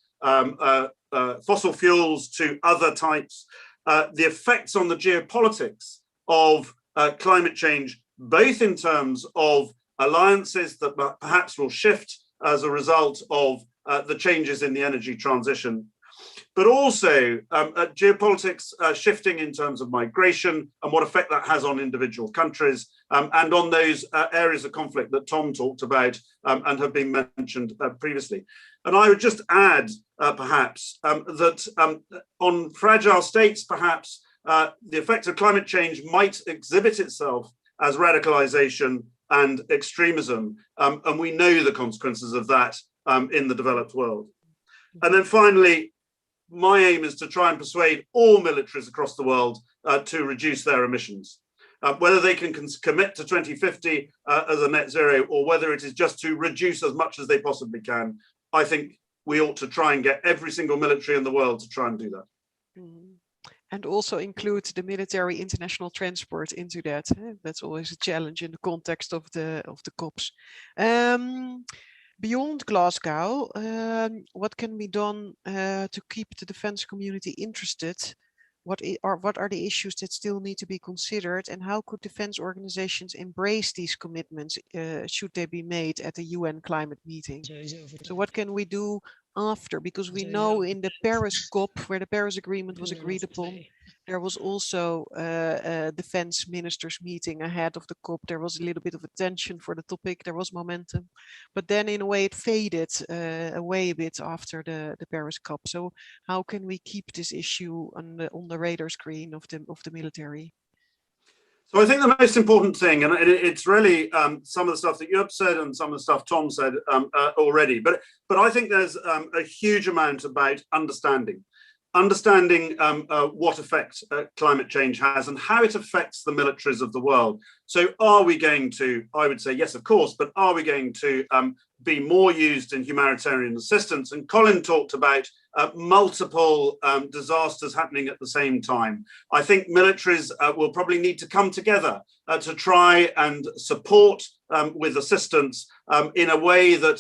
S7: fossil fuels to other types, the effects on the geopolitics of climate change, both in terms of alliances that perhaps will shift as a result of the changes in the energy transition, but also geopolitics shifting in terms of migration and what effect that has on individual countries, and on those areas of conflict that Tom talked about and have been mentioned previously. And I would just add perhaps that on fragile states, perhaps the effect of climate change might exhibit itself as radicalization and extremism, and we know the consequences of that in the developed world. And then finally, my aim is to try and persuade all militaries across the world to reduce their emissions. Whether they can commit to 2050 as a net zero, or whether it is just to reduce as much as they possibly can, I think we ought to try and get every single military in the world to try and do that.
S1: And also include the military international transport into that. That's always a challenge in the context of the COPs. Beyond Glasgow, what can be done to keep the defense community interested? What are the issues that still need to be considered, and how could defense organizations embrace these commitments should they be made at the UN climate meeting? So what can we do after? Because we know in the Paris COP, where the Paris Agreement was agreed upon, there was also a defense ministers meeting ahead of the COP. There was a little bit of attention for the topic. There was momentum, but then in a way it faded away a bit after the Paris COP. So how can we keep this issue on the radar screen of the military?
S7: So I think the most important thing, and it's really some of the stuff that you have said and some of the stuff Tom said already, but I think there's a huge amount about understanding what effect climate change has and how it affects the militaries of the world. So are we going to, I would say yes, of course, but are we going to be more used in humanitarian assistance? And Colin talked about multiple disasters happening at the same time. I think militaries will probably need to come together to try and support with assistance in a way that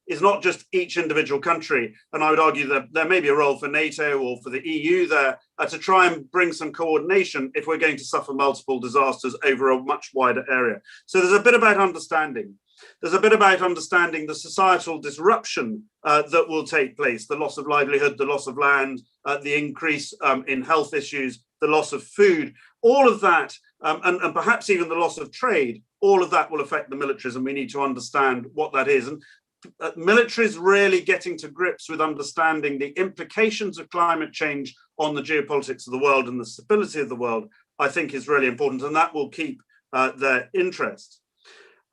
S7: is not just each individual country. And I would argue that there may be a role for NATO or for the EU there to try and bring some coordination if we're going to suffer multiple disasters over a much wider area. So there's a bit about understanding. There's a bit about understanding the societal disruption that will take place, the loss of livelihood, the loss of land, the increase in health issues, the loss of food, all of that, and perhaps even the loss of trade, all of that will affect the militaries, and we need to understand what that is. And militaries really getting to grips with understanding the implications of climate change on the geopolitics of the world and the stability of the world, I think is really important, and that will keep their interest.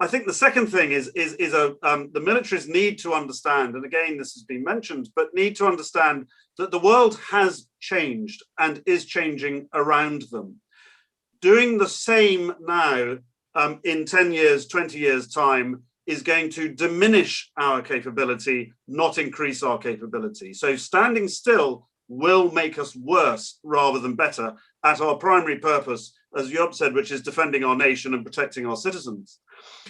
S7: I think the second thing is the militaries need to understand, and again, this has been mentioned, but need to understand that the world has changed and is changing around them. Doing the same now in 10 years, 20 years time is going to diminish our capability, not increase our capability. So standing still will make us worse rather than better at our primary purpose, as Job said, which is defending our nation and protecting our citizens.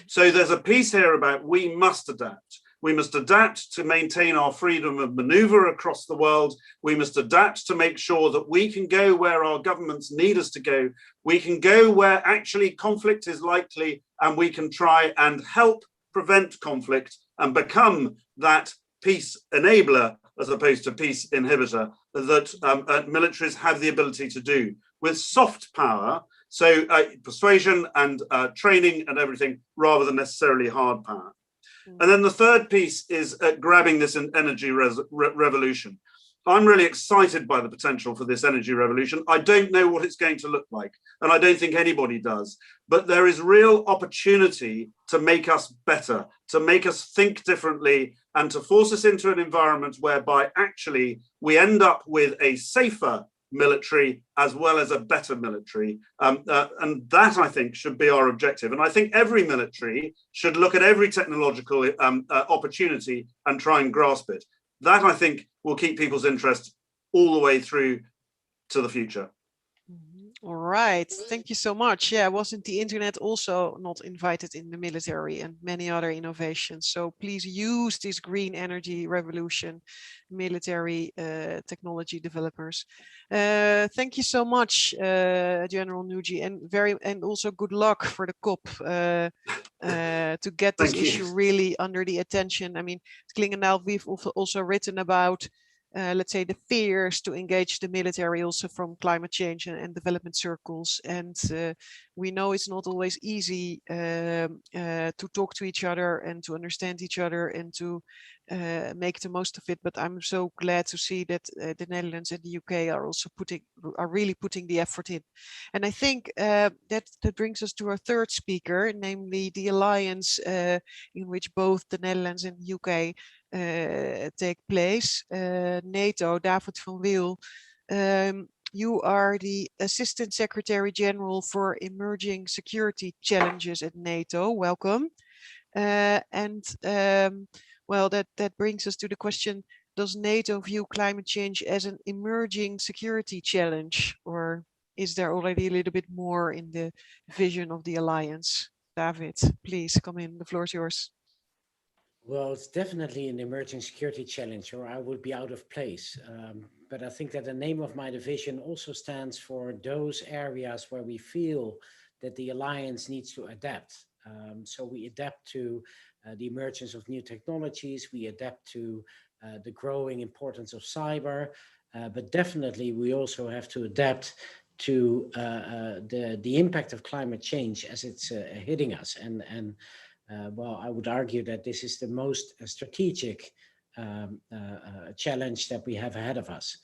S7: So there's a piece here about we must adapt. We must adapt to maintain our freedom of maneuver across the world. We must adapt to make sure that we can go where our governments need us to go. We can go where actually conflict is likely, and we can try and help prevent conflict and become that peace enabler as opposed to peace inhibitor that militaries have the ability to do with soft power. So persuasion and training and everything, rather than necessarily hard power. And then the third piece is grabbing this energy revolution. I'm really excited by the potential for this energy revolution. I don't know what it's going to look like, and I don't think anybody does, but there is real opportunity to make us better, to make us think differently, and to force us into an environment whereby actually we end up with a safer military as well as a better military. And that, I think, should be our objective. And I think every military should look at every technological opportunity and try and grasp it. That, I think, will keep people's interest all the way through to the future.
S1: All right, thank you so much. Yeah, wasn't the internet also not invited in the military and many other innovations? So please use this green energy revolution, military technology developers. Thank you so much, General Nuji, and also good luck for the COP to get this issue really under the attention. I mean, Klingendahl, we've also written about let's say the fears to engage the military also from climate change and development circles. And we know it's not always easy to talk to each other and to understand each other and to make the most of it. But I'm so glad to see that the Netherlands and the UK are also really putting the effort in. And I think that brings us to our third speaker, namely the alliance in which both the Netherlands and the UK take place. NATO, David van Wiel, you are the Assistant Secretary General for Emerging Security Challenges at NATO. Welcome. Well, that brings us to the question, does NATO view climate change as an emerging security challenge, or is there already a little bit more in the vision of the alliance? David, please come in, the floor is yours.
S8: Well, it's definitely an emerging security challenge, or I would be out of place. But I think that the name of my division also stands for those areas where we feel that the alliance needs to adapt. So we adapt to the emergence of new technologies, we adapt to the growing importance of cyber, but definitely we also have to adapt to the impact of climate change as it's hitting us. And well, I would argue that this is the most strategic challenge that we have ahead of us.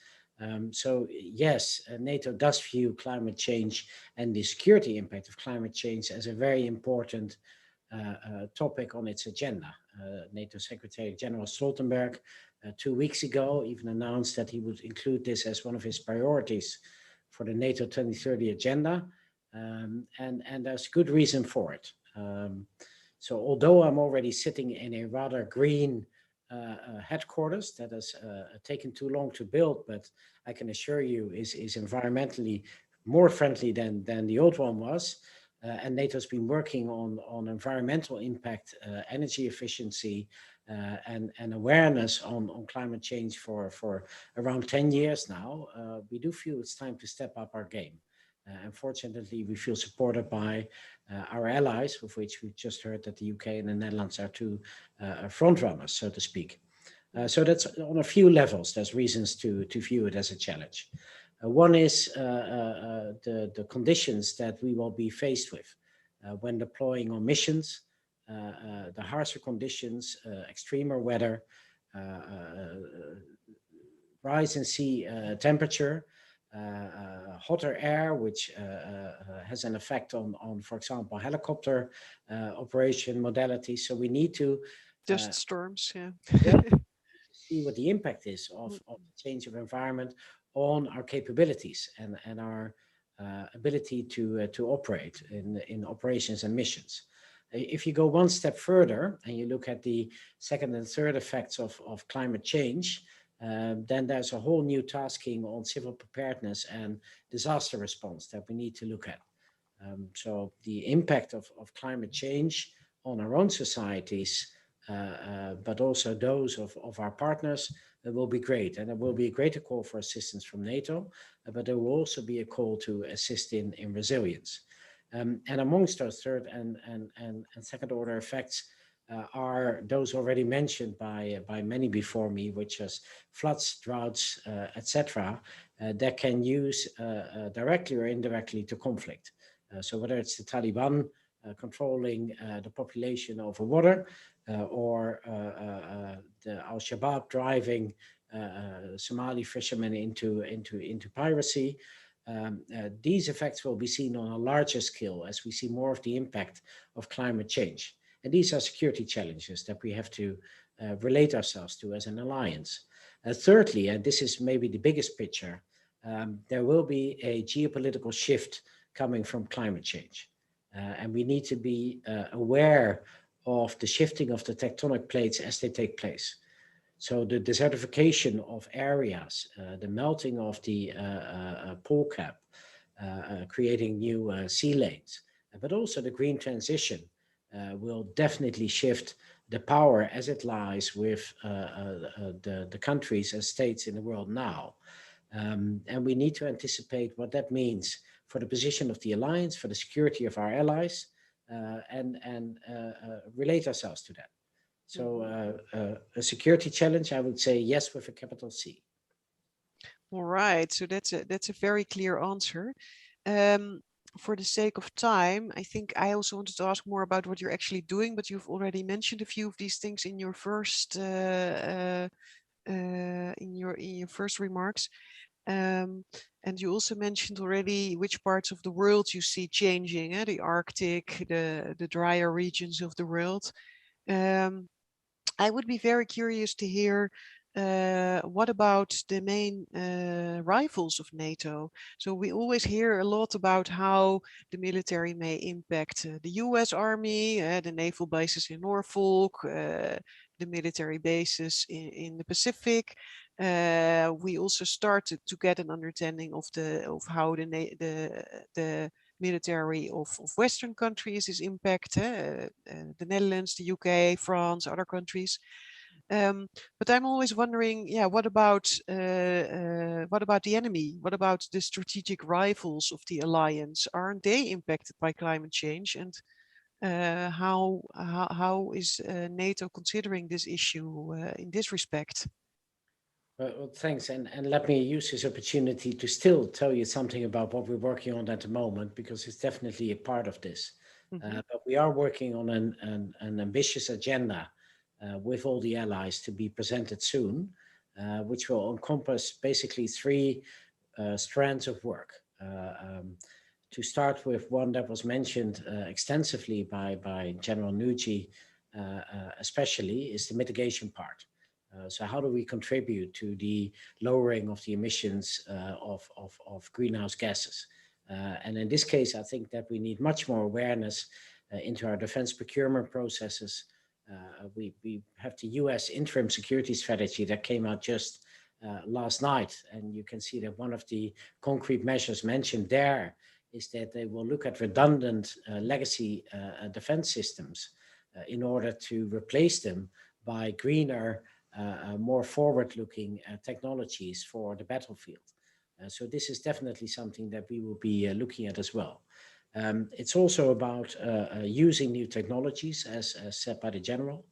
S8: So yes, NATO does view climate change and the security impact of climate change as a very important topic on its agenda. NATO Secretary General Stoltenberg 2 weeks ago even announced that he would include this as one of his priorities for the NATO 2030 agenda, and there's good reason for it. So although I'm already sitting in a rather green headquarters that has taken too long to build, but I can assure you is environmentally more friendly than the old one was. And NATO's been working on environmental impact, energy efficiency, and awareness on climate change for around 10 years now. We do feel it's time to step up our game. Unfortunately, we feel supported by our allies, of which we just heard that the UK and the Netherlands are two front runners, so to speak. So that's on a few levels. There's reasons to view it as a challenge. One is the conditions that we will be faced with when deploying on missions, the harsher conditions, extremer weather, rise in sea temperature, hotter air, which has an effect on, for example, helicopter operation modalities. So we need to
S1: dust storms, yeah.
S8: See what the impact is of the change of environment on our capabilities and our ability to operate in operations and missions. If you go one step further and you look at the second and third effects of climate change, then there's a whole new tasking on civil preparedness and disaster response that we need to look at. So the impact of climate change on our own societies, but also those of our partners, will be great. And there will be a greater call for assistance from NATO, but there will also be a call to assist in resilience. And amongst those third and second order effects are those already mentioned by many before me, which is floods, droughts, etc., that can use directly or indirectly to conflict. So whether it's the Taliban controlling the population over water, or the Al-Shabaab driving Somali fishermen into piracy, these effects will be seen on a larger scale as we see more of the impact of climate change. And these are security challenges that we have to relate ourselves to as an alliance. Thirdly, and this is maybe the biggest picture, there will be a geopolitical shift coming from climate change. And we need to be aware of the shifting of the tectonic plates as they take place. So the desertification of areas, the melting of the pole cap, creating new sea lanes. But also the green transition will definitely shift the power as it lies with the countries and states in the world now. And we need to anticipate what that means for the position of the alliance, for the security of our allies, and relate ourselves to that. So a security challenge, I would say yes with a capital C.
S1: All right, so that's a very clear answer. For the sake of time, I think I also wanted to ask more about what you're actually doing, but you've already mentioned a few of these things in your first in your first remarks. And you also mentioned already which parts of the world you see changing, the Arctic, the drier regions of the world. I would be very curious to hear what about the main rivals of NATO? So we always hear a lot about how the military may impact the US Army, the naval bases in Norfolk, the military bases in the Pacific. We also started to get an understanding of how the military of Western countries is impacted, the Netherlands, the UK, France, other countries. But I'm always wondering, yeah, what about the enemy? What about the strategic rivals of the alliance? Aren't they impacted by climate change? And how is NATO considering this issue in this respect?
S8: Well, thanks. And let me use this opportunity to still tell you something about what we're working on at the moment, because it's definitely a part of this.
S1: Mm-hmm.
S8: But we are working on an ambitious agenda with all the allies to be presented soon, which will encompass basically three strands of work. To start with, one that was mentioned extensively by General Nucci, especially, is the mitigation part. So how do we contribute to the lowering of the emissions of greenhouse gases? And in this case, I think that we need much more awareness into our defense procurement processes. We have the US interim security strategy that came out just last night. And you can see that one of the concrete measures mentioned there is that they will look at redundant legacy defense systems in order to replace them by greener, more forward-looking technologies for the battlefield. So this is definitely something that we will be looking at as well. It's also about using new technologies, as said by the General.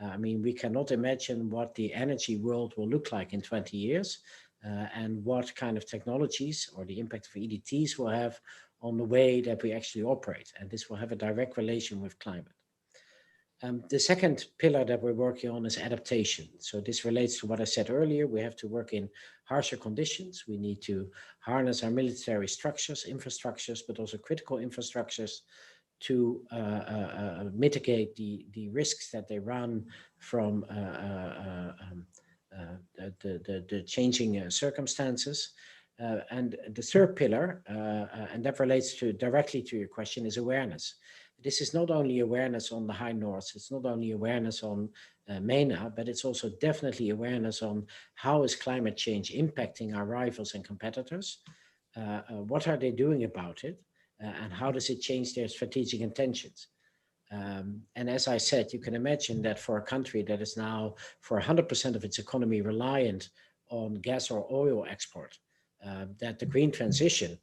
S8: I mean, we cannot imagine what the energy world will look like in 20 years and what kind of technologies or the impact of EDTs will have on the way that we actually operate. And this will have a direct relation with climate. The second pillar that we're working on is adaptation. So this relates to what I said earlier. We have to work in harsher conditions. We need to harness our military structures, infrastructures, but also critical infrastructures to mitigate the risks that they run from the changing circumstances. And the third pillar, and that relates directly to your question, is awareness. This is not only awareness on the high north, it's not only awareness on MENA, but it's also definitely awareness on how is climate change impacting our rivals and competitors, what are they doing about it, and how does it change their strategic intentions. And as I said, you can imagine that for a country that is now for 100% of its economy reliant on gas or oil export, that the green transition,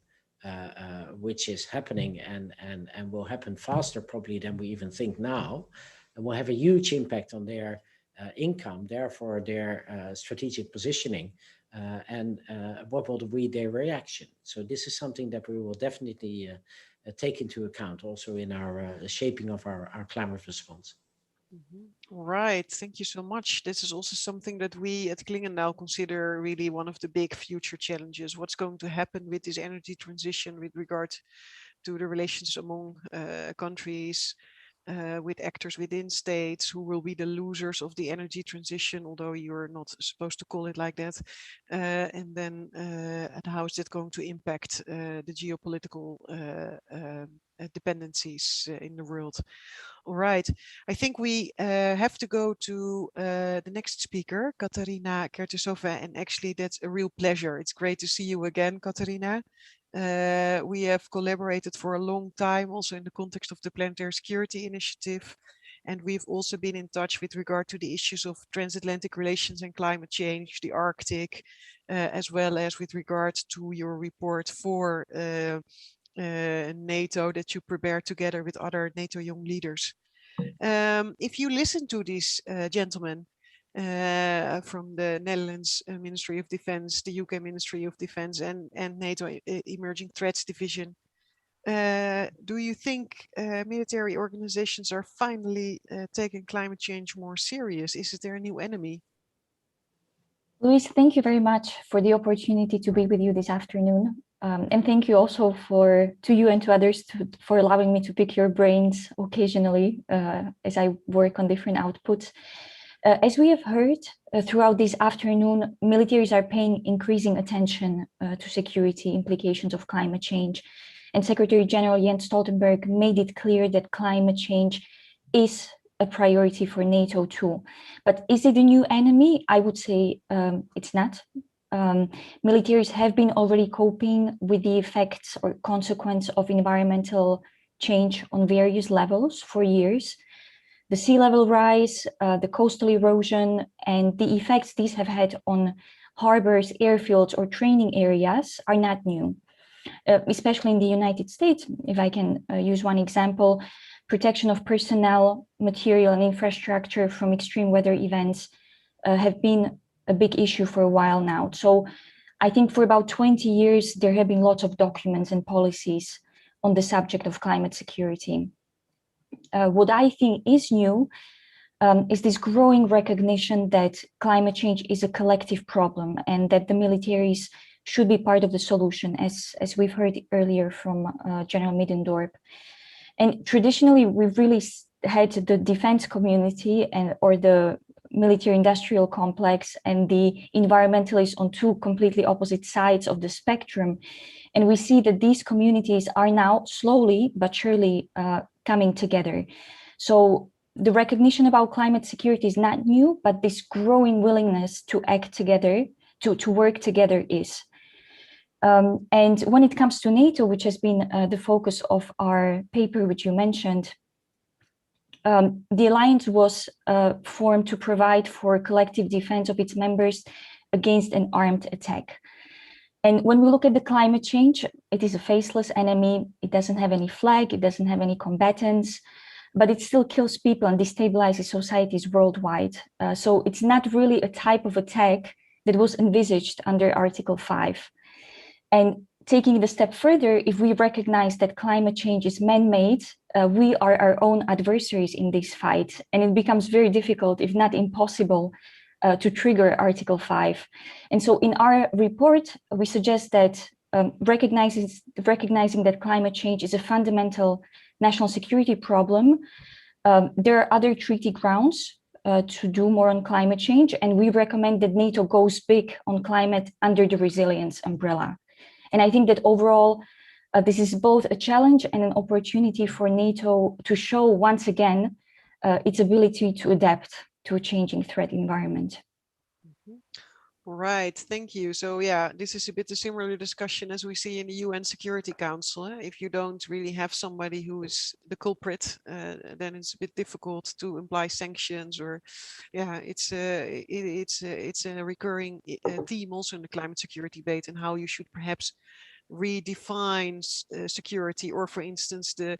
S8: which is happening and will happen faster probably than we even think now, and will have a huge impact on their income, therefore their strategic positioning, and what will be their reaction. So this is something that we will definitely take into account also in our shaping of our climate response.
S1: Mm-hmm. All right, thank you so much. This is also something that we at Klingendaal consider really one of the big future challenges. What's going to happen with this energy transition with regard to the relations among countries, with actors within states, who will be the losers of the energy transition, although you're not supposed to call it like that. And then and how is it going to impact the geopolitical dependencies in the world? All right, I think we have to go to the next speaker, Katarina Kertesova, and actually that's a real pleasure. It's great to see you again, Katarina. We have collaborated for a long time, also in the context of the Planetary Security Initiative. And we've also been in touch with regard to the issues of transatlantic relations and climate change, the Arctic, as well as with regard to your report for NATO that you prepared together with other NATO young leaders. If you listen to these gentlemen from the Netherlands Ministry of Defense, the UK Ministry of Defense, and NATO Emerging Threats Division, do you think military organizations are finally taking climate change more serious? Is it their new enemy?
S3: Louise, thank you very much for the opportunity to be with you this afternoon. And thank you also to you and to others for allowing me to pick your brains occasionally as I work on different outputs. As we have heard throughout this afternoon, militaries are paying increasing attention to security implications of climate change. And Secretary General Jens Stoltenberg made it clear that climate change is a priority for NATO too. But is it a new enemy? I would say it's not. Militaries have been already coping with the effects or consequence of environmental change on various levels for years. The sea level rise, the coastal erosion, and the effects these have had on harbors, airfields, or training areas are not new. Especially in the United States, if I can use one example, protection of personnel, material, and infrastructure from extreme weather events have been a big issue for a while now. So I think for about 20 years, there have been lots of documents and policies on the subject of climate security. What I think is new is this growing recognition that climate change is a collective problem and that the militaries should be part of the solution, as we've heard earlier from General Middendorp. And traditionally, we've really had the defense community or the military-industrial complex and the environmentalists on two completely opposite sides of the spectrum. And we see that these communities are now slowly but surely coming together. So the recognition about climate security is not new, but this growing willingness to act together, to work together is. And when it comes to NATO, which has been the focus of our paper, which you mentioned, the alliance was formed to provide for collective defense of its members against an armed attack. And when we look at the climate change, it is a faceless enemy. It doesn't have any flag, it doesn't have any combatants, but it still kills people and destabilizes societies worldwide. So it's not really a type of attack that was envisaged under Article 5. And taking it a step further, if we recognize that climate change is man-made, we are our own adversaries in this fight. And it becomes very difficult, if not impossible, to trigger Article 5. And so in our report, we suggest that recognizing that climate change is a fundamental national security problem, there are other treaty grounds to do more on climate change. And we recommend that NATO goes big on climate under the resilience umbrella. And I think that overall, this is both a challenge and an opportunity for NATO to show once again its ability to adapt to a changing threat environment.
S1: Right, thank you. So yeah, this is a bit a similar discussion as we see in the UN Security Council. If you don't really have somebody who is the culprit, then it's a bit difficult to imply sanctions, or yeah, it's a recurring theme also in the climate security debate, and how you should perhaps redefine security, or for instance the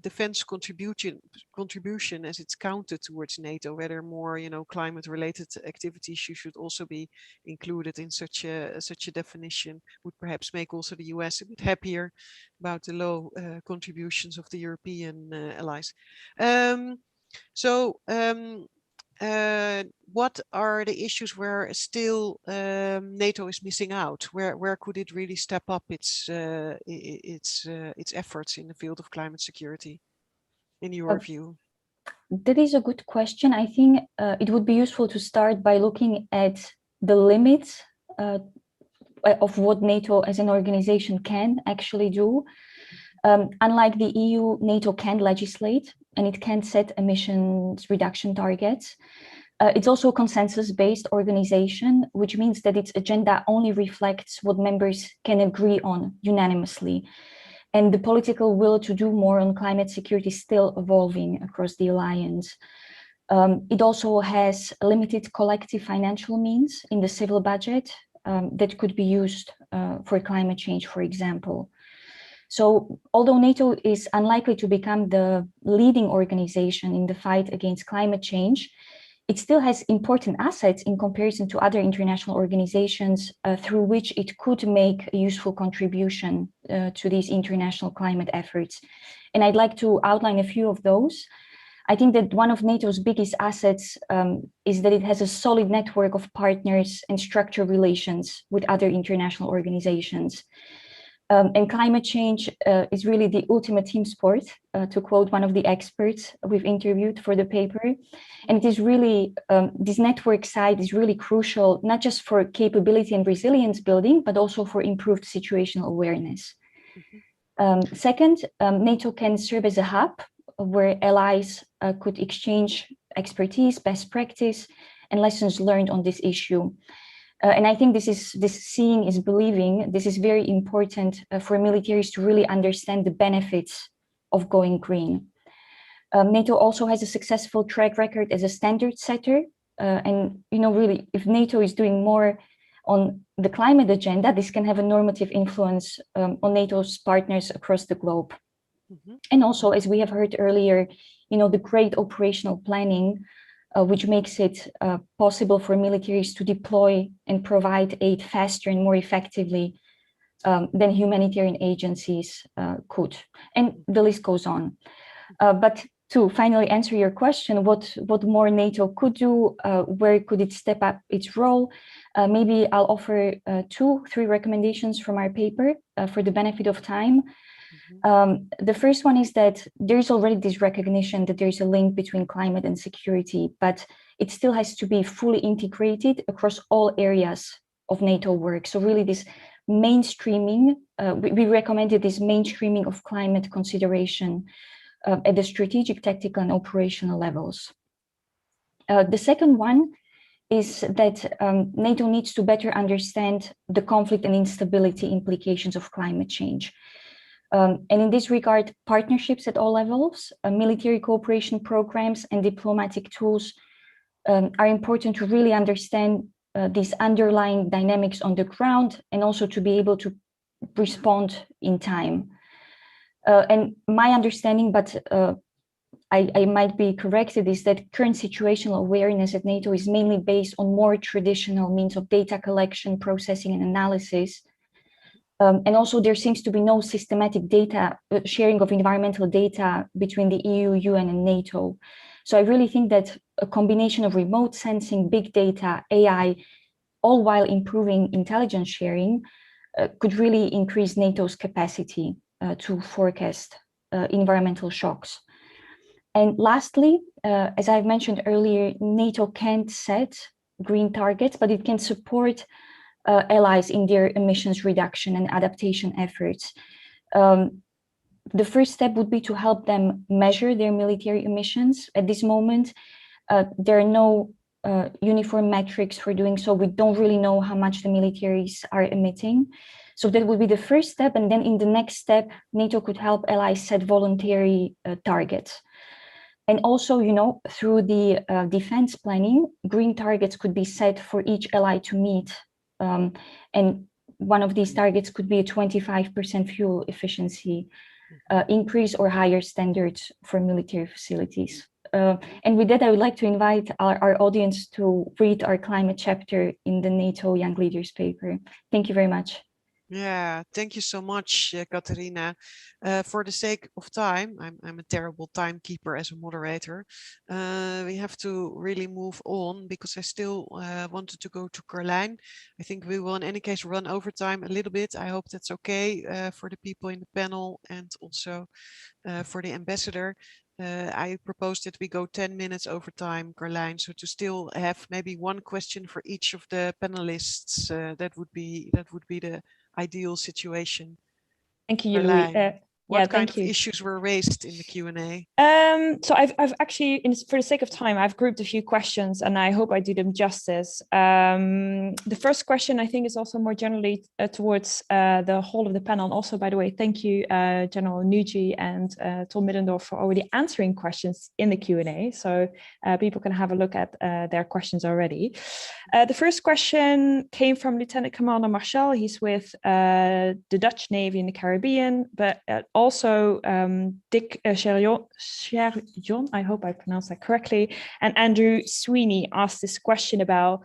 S1: defense contribution as it's counted towards NATO, whether more climate related activities should also be included in such a definition, would perhaps make also the US a bit happier about the low contributions of the European allies. What are the issues where still NATO is missing out? Where could it really step up its efforts in the field of climate security, in your view?
S3: That is a good question. I think it would be useful to start by looking at the limits of what NATO as an organization can actually do. Unlike the EU, NATO can legislate and it can set emissions reduction targets. It's also a consensus-based organization, which means that its agenda only reflects what members can agree on unanimously. And the political will to do more on climate security is still evolving across the alliance. It also has limited collective financial means in the civil budget that could be used for climate change, for example. So although NATO is unlikely to become the leading organization in the fight against climate change, it still has important assets in comparison to other international organizations through which it could make a useful contribution to these international climate efforts. And I'd like to outline a few of those. I think that one of NATO's biggest assets is that it has a solid network of partners and structured relations with other international organizations. And climate change is really the ultimate team sport, to quote one of the experts we've interviewed for the paper. And it is really, this network side is really crucial, not just for capability and resilience building, but also for improved situational awareness. Second, NATO can serve as a hub where allies could exchange expertise, best practice, and lessons learned on this issue. And I think this seeing is believing. This is very important for militaries to really understand the benefits of going green. NATO also has a successful track record as a standard setter. And, really, if NATO is doing more on the climate agenda, this can have a normative influence on NATO's partners across the globe. And also, as we have heard earlier, the great operational planning which makes it possible for militaries to deploy and provide aid faster and more effectively than humanitarian agencies could. And the list goes on. But to finally answer your question, what more NATO could do, where could it step up its role? Maybe I'll offer 2-3 recommendations from our paper for the benefit of time. The first one is that there's already this recognition that there's a link between climate and security, but it still has to be fully integrated across all areas of NATO work. So really this mainstreaming, we recommended this mainstreaming of climate consideration at the strategic, tactical, and operational levels. The second one is that NATO needs to better understand the conflict and instability implications of climate change. And in this regard, partnerships at all levels, military cooperation programs, and diplomatic tools are important to really understand these underlying dynamics on the ground and also to be able to respond in time. And my understanding, but I might be corrected, is that current situational awareness at NATO is mainly based on more traditional means of data collection, processing, and analysis. And also there seems to be no systematic data sharing of environmental data between the EU, UN, and NATO. So I really think that a combination of remote sensing, big data, AI, all while improving intelligence sharing, could really increase NATO's capacity to forecast environmental shocks. And lastly, as I've mentioned earlier, NATO can't set green targets, but it can support allies in their emissions reduction and adaptation efforts. The first step would be to help them measure their military emissions. At this moment, there are no uniform metrics for doing so. We don't really know how much the militaries are emitting. So that would be the first step. And then in the next step, NATO could help allies set voluntary targets. And also, through the defense planning, green targets could be set for each ally to meet. And one of these targets could be a 25% fuel efficiency increase or higher standards for military facilities. And with that, I would like to invite our audience to read our climate chapter in the NATO Young Leaders paper. Thank you very much.
S1: Yeah, thank you so much, Katarina. For the sake of time, I'm a terrible timekeeper as a moderator. We have to really move on because I still wanted to go to Carlijn. I think we will in any case run over time a little bit. I hope that's okay for the people in the panel and also for the ambassador. I propose that we go 10 minutes over time, Carlijn, so to still have maybe one question for each of the panelists. That would be the ideal situation.
S3: Thank you, Louise.
S1: What kind of issues were raised in the Q&A?
S3: So I've actually, for the sake of time, I've grouped a few questions, and I hope I do them justice. The first question, I think, is also more generally towards the whole of the panel. And also, by the way, thank you, General Nucci and Tom Middendorf, for already answering questions in the Q&A. So people can have a look at their questions already. The first question came from Lieutenant Commander Marcel. He's with the Dutch Navy in the Caribbean, but also Dick Sherjon, I hope I pronounced that correctly, and Andrew Sweeney asked this question about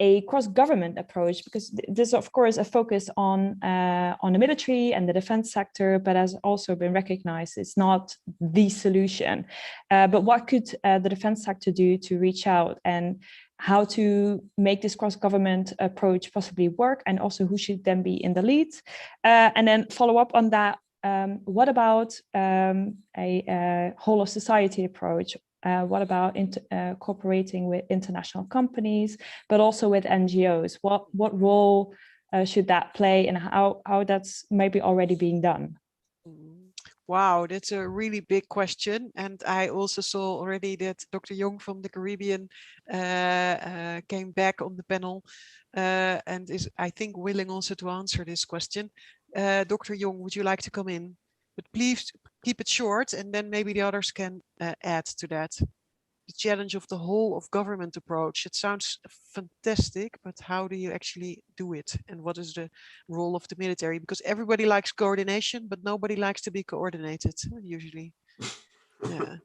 S3: a cross-government approach, because there's of course a focus on the military and the defense sector, but has also been recognized it's not the solution. But what could the defense sector do to reach out, and how to make this cross-government approach possibly work, and also who should then be in the lead? And then follow up on that, what about a whole of society approach? What about cooperating with international companies, but also with NGOs? What role should that play, and how that's maybe already being done?
S1: Wow, that's a really big question. And I also saw already that Dr. Jong from the Caribbean came back on the panel and is, I think, willing also to answer this question. Dr. Jong, would you like to come in? But please keep it short, and then maybe the others can add to that. The challenge of the whole of government approach. It sounds fantastic, but how do you actually do it? And what is the role of the military? Because everybody likes coordination, but nobody likes to be coordinated, usually. Yeah.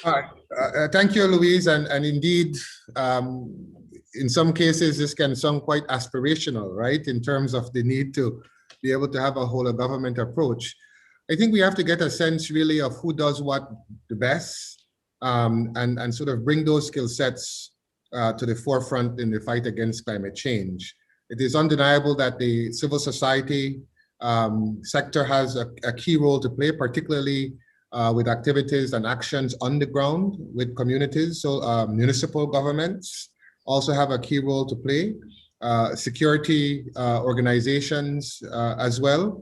S5: All right. Thank you, Louise. And indeed, in some cases, this can sound quite aspirational, right? In terms of the need to be able to have a whole of government approach. I think we have to get a sense really of who does what the best, and sort of bring those skill sets to the forefront in the fight against climate change. It is undeniable that the civil society sector has a key role to play, particularly with activities and actions on the ground with communities. So municipal governments also have a key role to play, security organizations as well.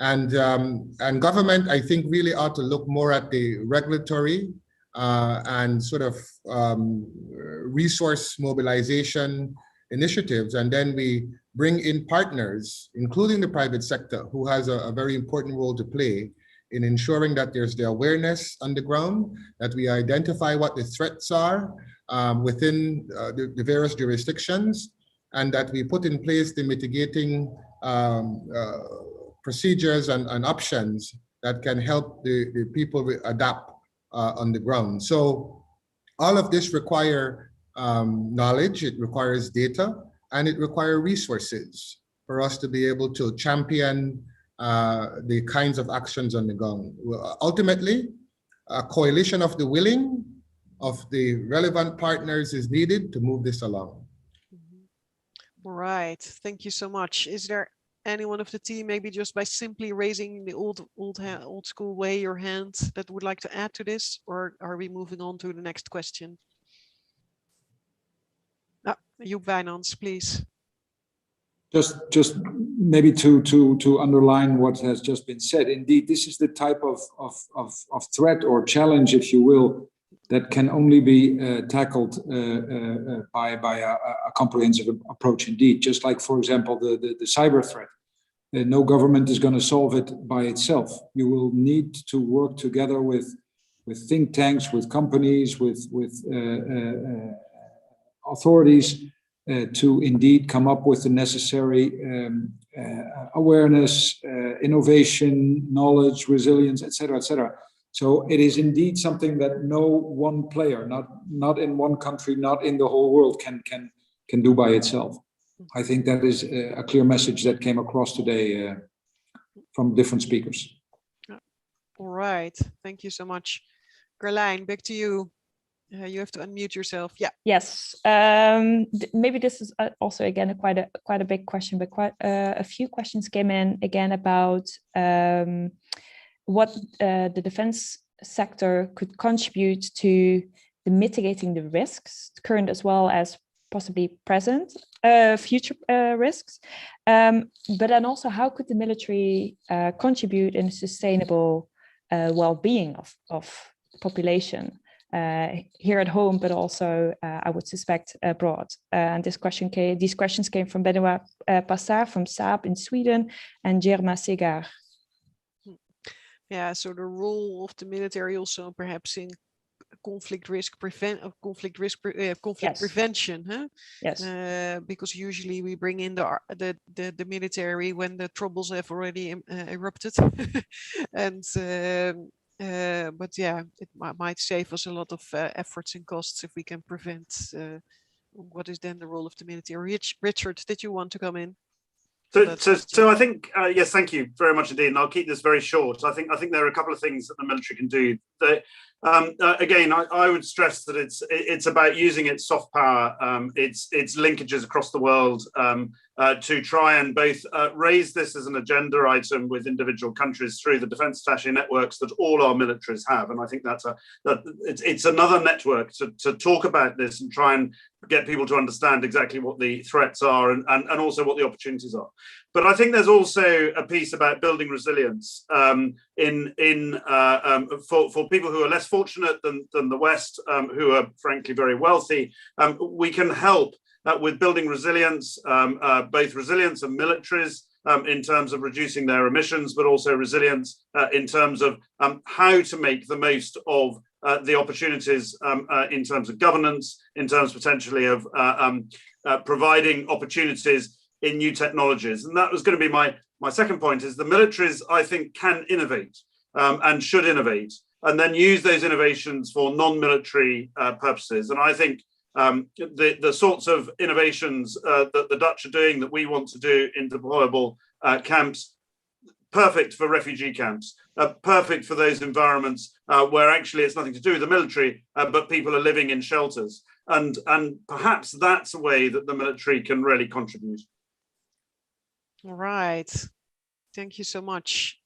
S5: And government, I think, really ought to look more at the regulatory and sort of resource mobilization initiatives. And then we bring in partners, including the private sector, who has a very important role to play in ensuring that there's the awareness on the ground, that we identify what the threats are within the various jurisdictions, and that we put in place the mitigating procedures and options that can help the people adapt on the ground. So all of this require knowledge, it requires data, and it requires resources for us to be able to champion the kinds of actions on the ground. Ultimately, a coalition of the willing, of the relevant partners is needed to move this along.
S1: All right, thank you so much. Is there anyone of the team, maybe just by simply raising the old school way your hand, that would like to add to this, or are we moving on to the next question? Joep Wijnands, please.
S6: Just maybe to underline what has just been said. Indeed, this is the type of threat or challenge, if you will, that can only be tackled by a comprehensive approach. Indeed, just like, for example, the cyber threat. No government is going to solve it by itself. You will need to work together with think tanks, with companies, with authorities to indeed come up with the necessary awareness, innovation, knowledge, resilience, etc., etc. So it is indeed something that no one player, not in one country, not in the whole world, can do by itself. I think that is a clear message that came across today from different speakers.
S1: All right, thank you so much. Carlijn, back to you. You have to unmute yourself. Yeah.
S3: Yes. Maybe this is also again quite a big question, but quite a few questions came in again about what the defense sector could contribute to the mitigating the risks, current as well as possibly present future risks, but then also how could the military contribute in a sustainable well-being of population here at home, but also I would suspect abroad. And these questions came from Benoit Passard from Saab in Sweden and Germa Segar.
S1: Yeah, so the role of the military also perhaps in conflict prevention, huh?
S3: Yes.
S1: Because usually we bring in the military when the troubles have already erupted, and but yeah, it might save us a lot of efforts and costs if we can prevent. What is then the role of the military? Richard, did you want to come in?
S7: So I think yes, thank you very much indeed, and I'll keep this very short. I think there are a couple of things that the military can do. Again, I would stress that it's about using its soft power, its linkages across the world to try and both raise this as an agenda item with individual countries through the defence attaché networks that all our militaries have, and I think it's another network to talk about this and try and get people to understand exactly what the threats are and also what the opportunities are. But I think there's also a piece about building resilience for people who are less fortunate than the West, who are frankly very wealthy. We can help with building resilience, both resilience of militaries in terms of reducing their emissions, but also resilience in terms of how to make the most of the opportunities in terms of governance, in terms potentially of providing opportunities in new technologies. And that was going to be my second point, is the militaries, I think, can innovate and should innovate, and then use those innovations for non-military purposes. And I think the sorts of innovations that the Dutch are doing, that we want to do in deployable camps, perfect for refugee camps, perfect for those environments where actually it's nothing to do with the military, but people are living in shelters. And perhaps that's a way that the military can really contribute.
S1: All right. Thank you so much.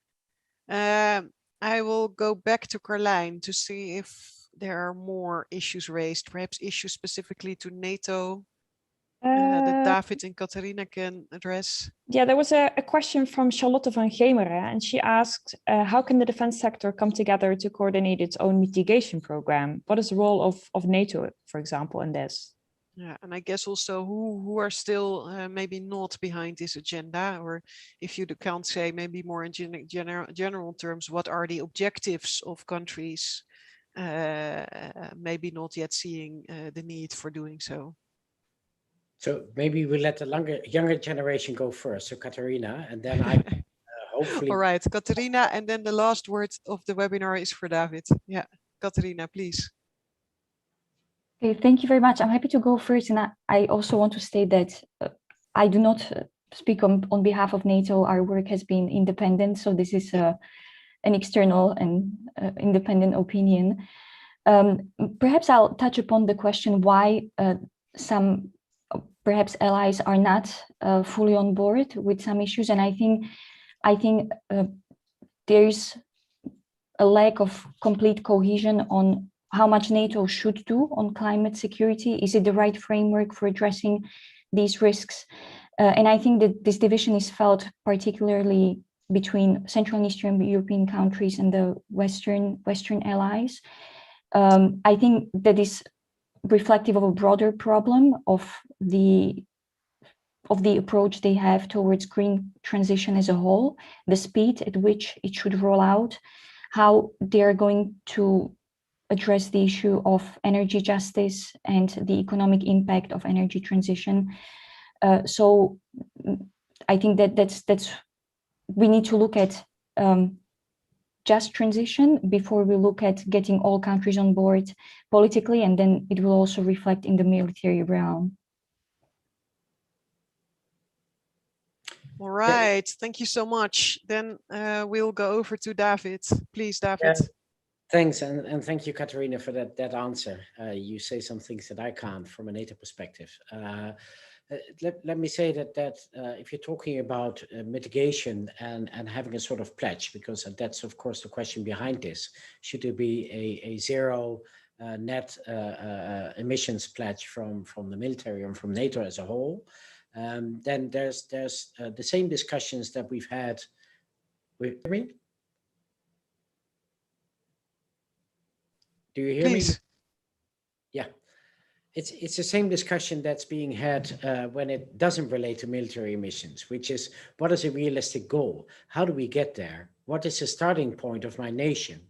S1: I will go back to Carlijn to see if there are more issues raised, perhaps issues specifically to NATO that David and Catharina can address.
S3: Yeah, there was a question from Charlotte van Gemeren, and she asked, how can the defense sector come together to coordinate its own mitigation program? What is the role of NATO, for example, in this?
S1: Yeah, and I guess also who are still maybe not behind this agenda, or if you can't say maybe more in general terms, what are the objectives of countries maybe not yet seeing the need for doing so?
S8: So maybe we let the younger generation go first. So Catharina, and then I hopefully.
S1: All right, Catharina, and then the last word of the webinar is for David. Yeah, Catharina, please.
S9: Okay, thank you very much. I'm happy to go first, and I also want to state that I do not speak on behalf of NATO. Our work has been independent, so this is an external and independent opinion. Perhaps I'll touch upon the question why some perhaps allies are not fully on board with some issues, and I think there's a lack of complete cohesion on how much NATO should do on climate security. Is it the right framework for addressing these risks? And I think that this division is felt particularly between Central and Eastern European countries and the Western allies. I think that is reflective of a broader problem of the approach they have towards green transition as a whole, the speed at which it should roll out, how they're going to address the issue of energy justice and the economic impact of energy transition. So I think that's we need to look at just transition before we look at getting all countries on board politically, and then it will also reflect in the military realm.
S1: All right, thank you so much. Then we'll go over to David. Please, David.
S8: Yeah. Thanks, and thank you, Catharina, for that answer. You say some things that I can't from a NATO perspective. Let me say that if you're talking about mitigation and having a sort of pledge, because that's of course the question behind this, should there be a zero net emissions pledge from the military and from NATO as a whole, then there's the same discussions that we've had with me. Do you hear
S1: Please.
S8: me? Yeah. It's the same discussion that's being had when it doesn't relate to military emissions, which is, what is a realistic goal? How do we get there? What is the starting point of my nation?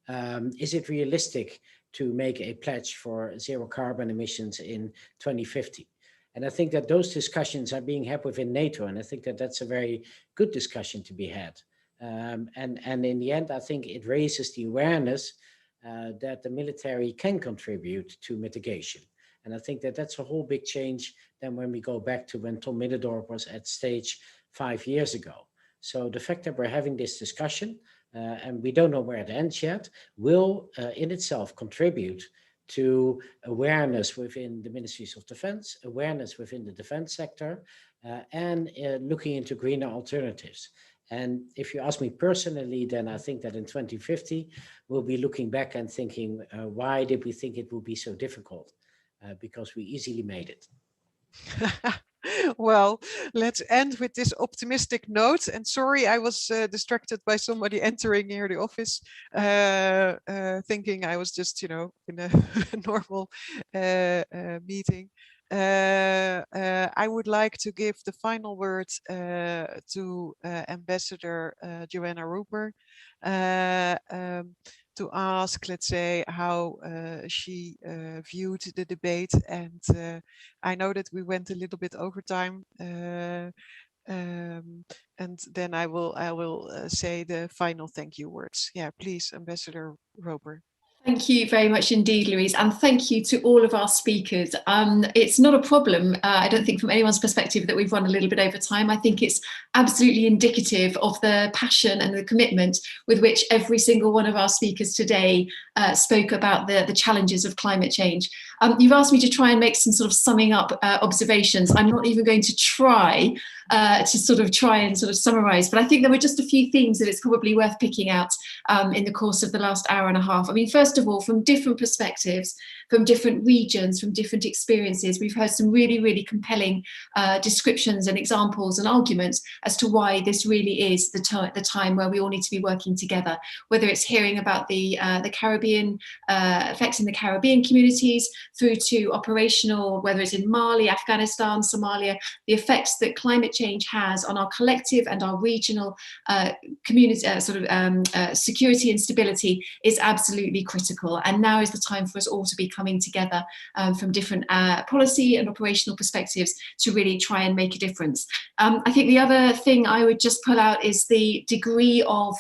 S8: Is it realistic to make a pledge for zero carbon emissions in 2050? And I think that those discussions are being had within NATO, and I think that that's a very good discussion to be had. And in the end, I think it raises the awareness that the military can contribute to mitigation. And I think that that's a whole big change than when we go back to when Tom Middendorp was at stage 5 years ago. So the fact that we're having this discussion, and we don't know where it ends yet, will in itself contribute to awareness within the Ministries of Defense, awareness within the defense sector, and looking into greener alternatives. And if you ask me personally, then I think that in 2050, we'll be looking back and thinking, why did we think it would be so difficult? Because we easily made it.
S1: Well, let's end with this optimistic note. And sorry, I was distracted by somebody entering here the office, thinking I was just, in a normal meeting. I would like to give the final word to Ambassador Joanna Roper to ask, let's say, how she viewed the debate. And I know that we went a little bit over time. And then I will say the final thank you words. Yeah, please, Ambassador Roper.
S2: Thank you very much indeed, Louise, and thank you to all of our speakers. It's not a problem, I don't think, from anyone's perspective that we've run a little bit over time. I think it's absolutely indicative of the passion and the commitment with which every single one of our speakers today spoke about the challenges of climate change. You've asked me to try and make some sort of summing up observations. I'm not even going to try and summarize, but I think there were just a few themes that it's probably worth picking out in the course of the last hour and a half. I mean, first of all, from different perspectives, from different regions, from different experiences, we've heard some really, really compelling descriptions and examples and arguments as to why this really is the time where we all need to be working together, whether it's hearing about the Caribbean, effects in the Caribbean communities, through to operational, whether it's in Mali, Afghanistan, Somalia, the effects that climate change has on our collective and our regional community, security and stability is absolutely critical. And now is the time for us all to be coming together from different policy and operational perspectives to really try and make a difference. I think the other thing I would just pull out is the degree of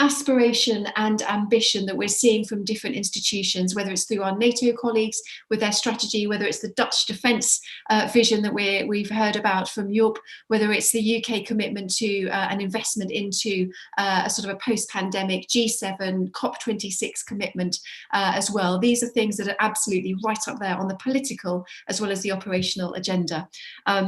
S2: aspiration and ambition that we're seeing from different institutions, whether it's through our NATO colleagues with their strategy, whether it's the Dutch defence vision that we've heard about from Europe, whether it's the UK commitment to an investment into a sort of a post-pandemic G7 COP26 commitment as well. These are things that are absolutely right up there on the political as well as the operational agenda.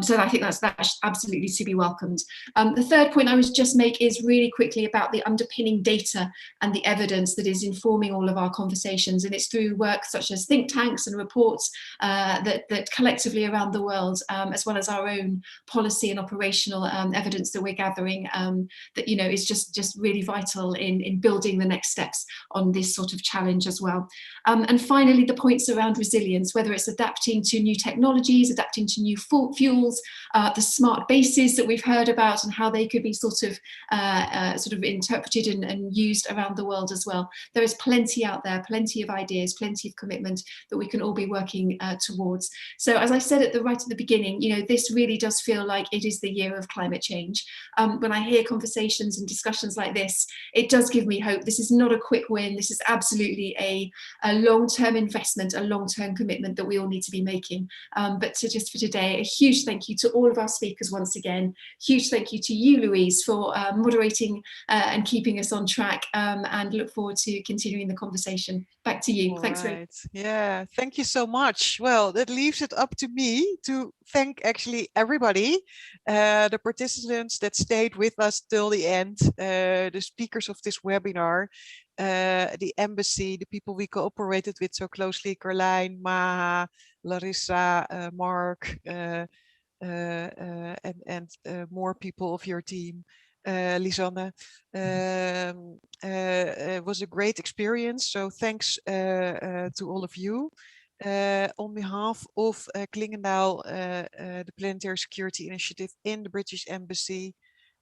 S2: So I think that's absolutely to be welcomed. The third point I would just make is really quickly about the underpinning data and the evidence that is informing all of our conversations, and it's through work such as think tanks and reports that collectively around the world, as well as our own policy and operational evidence that we're gathering, that is just really vital in building the next steps on this sort of challenge as well. And finally, the points around resilience, whether it's adapting to new technologies, adapting to new fuels, the smart bases that we've heard about and how they could be sort of interpreted and used around the world as well. There is plenty out there, plenty of ideas, plenty of commitment that we can all be working towards. So as I said right at the beginning, this really does feel like it is the year of climate change. When I hear conversations and discussions like this, it does give me hope. This is not a quick win. This is absolutely a long-term investment, a long-term commitment that we all need to be making. But just for today, a huge thank you to all of our speakers once again. Huge thank you to you, Louise, for moderating and keeping us on on track, and look forward to continuing the conversation. Back to you. Thanks very much.
S1: Yeah, thank you so much. Well, that leaves it up to me to thank actually everybody, the participants that stayed with us till the end, the speakers of this webinar, the embassy, the people we cooperated with so closely, Carlijn, Maha, Larissa, Mark, and more people of your team. Lisanne. It was a great experience, so thanks to all of you. On behalf of Klingendaal, the Planetary Security Initiative in the British Embassy,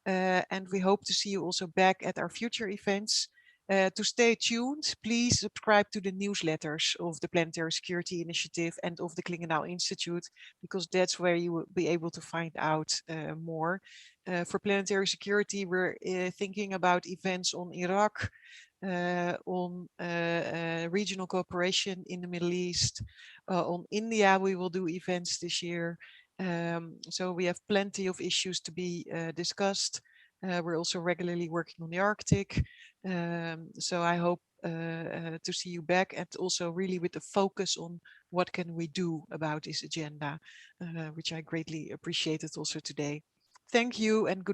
S1: and we hope to see you also back at our future events. To stay tuned, please subscribe to the newsletters of the Planetary Security Initiative and of the Klingendaal Institute, because that's where you will be able to find out more. For planetary security, we're thinking about events on Iraq, on regional cooperation in the Middle East. On India, we will do events this year. So we have plenty of issues to be discussed. We're also regularly working on the Arctic. So I hope to see you back, and also really with the focus on what can we do about this agenda, which I greatly appreciated also today. Thank you and goodbye.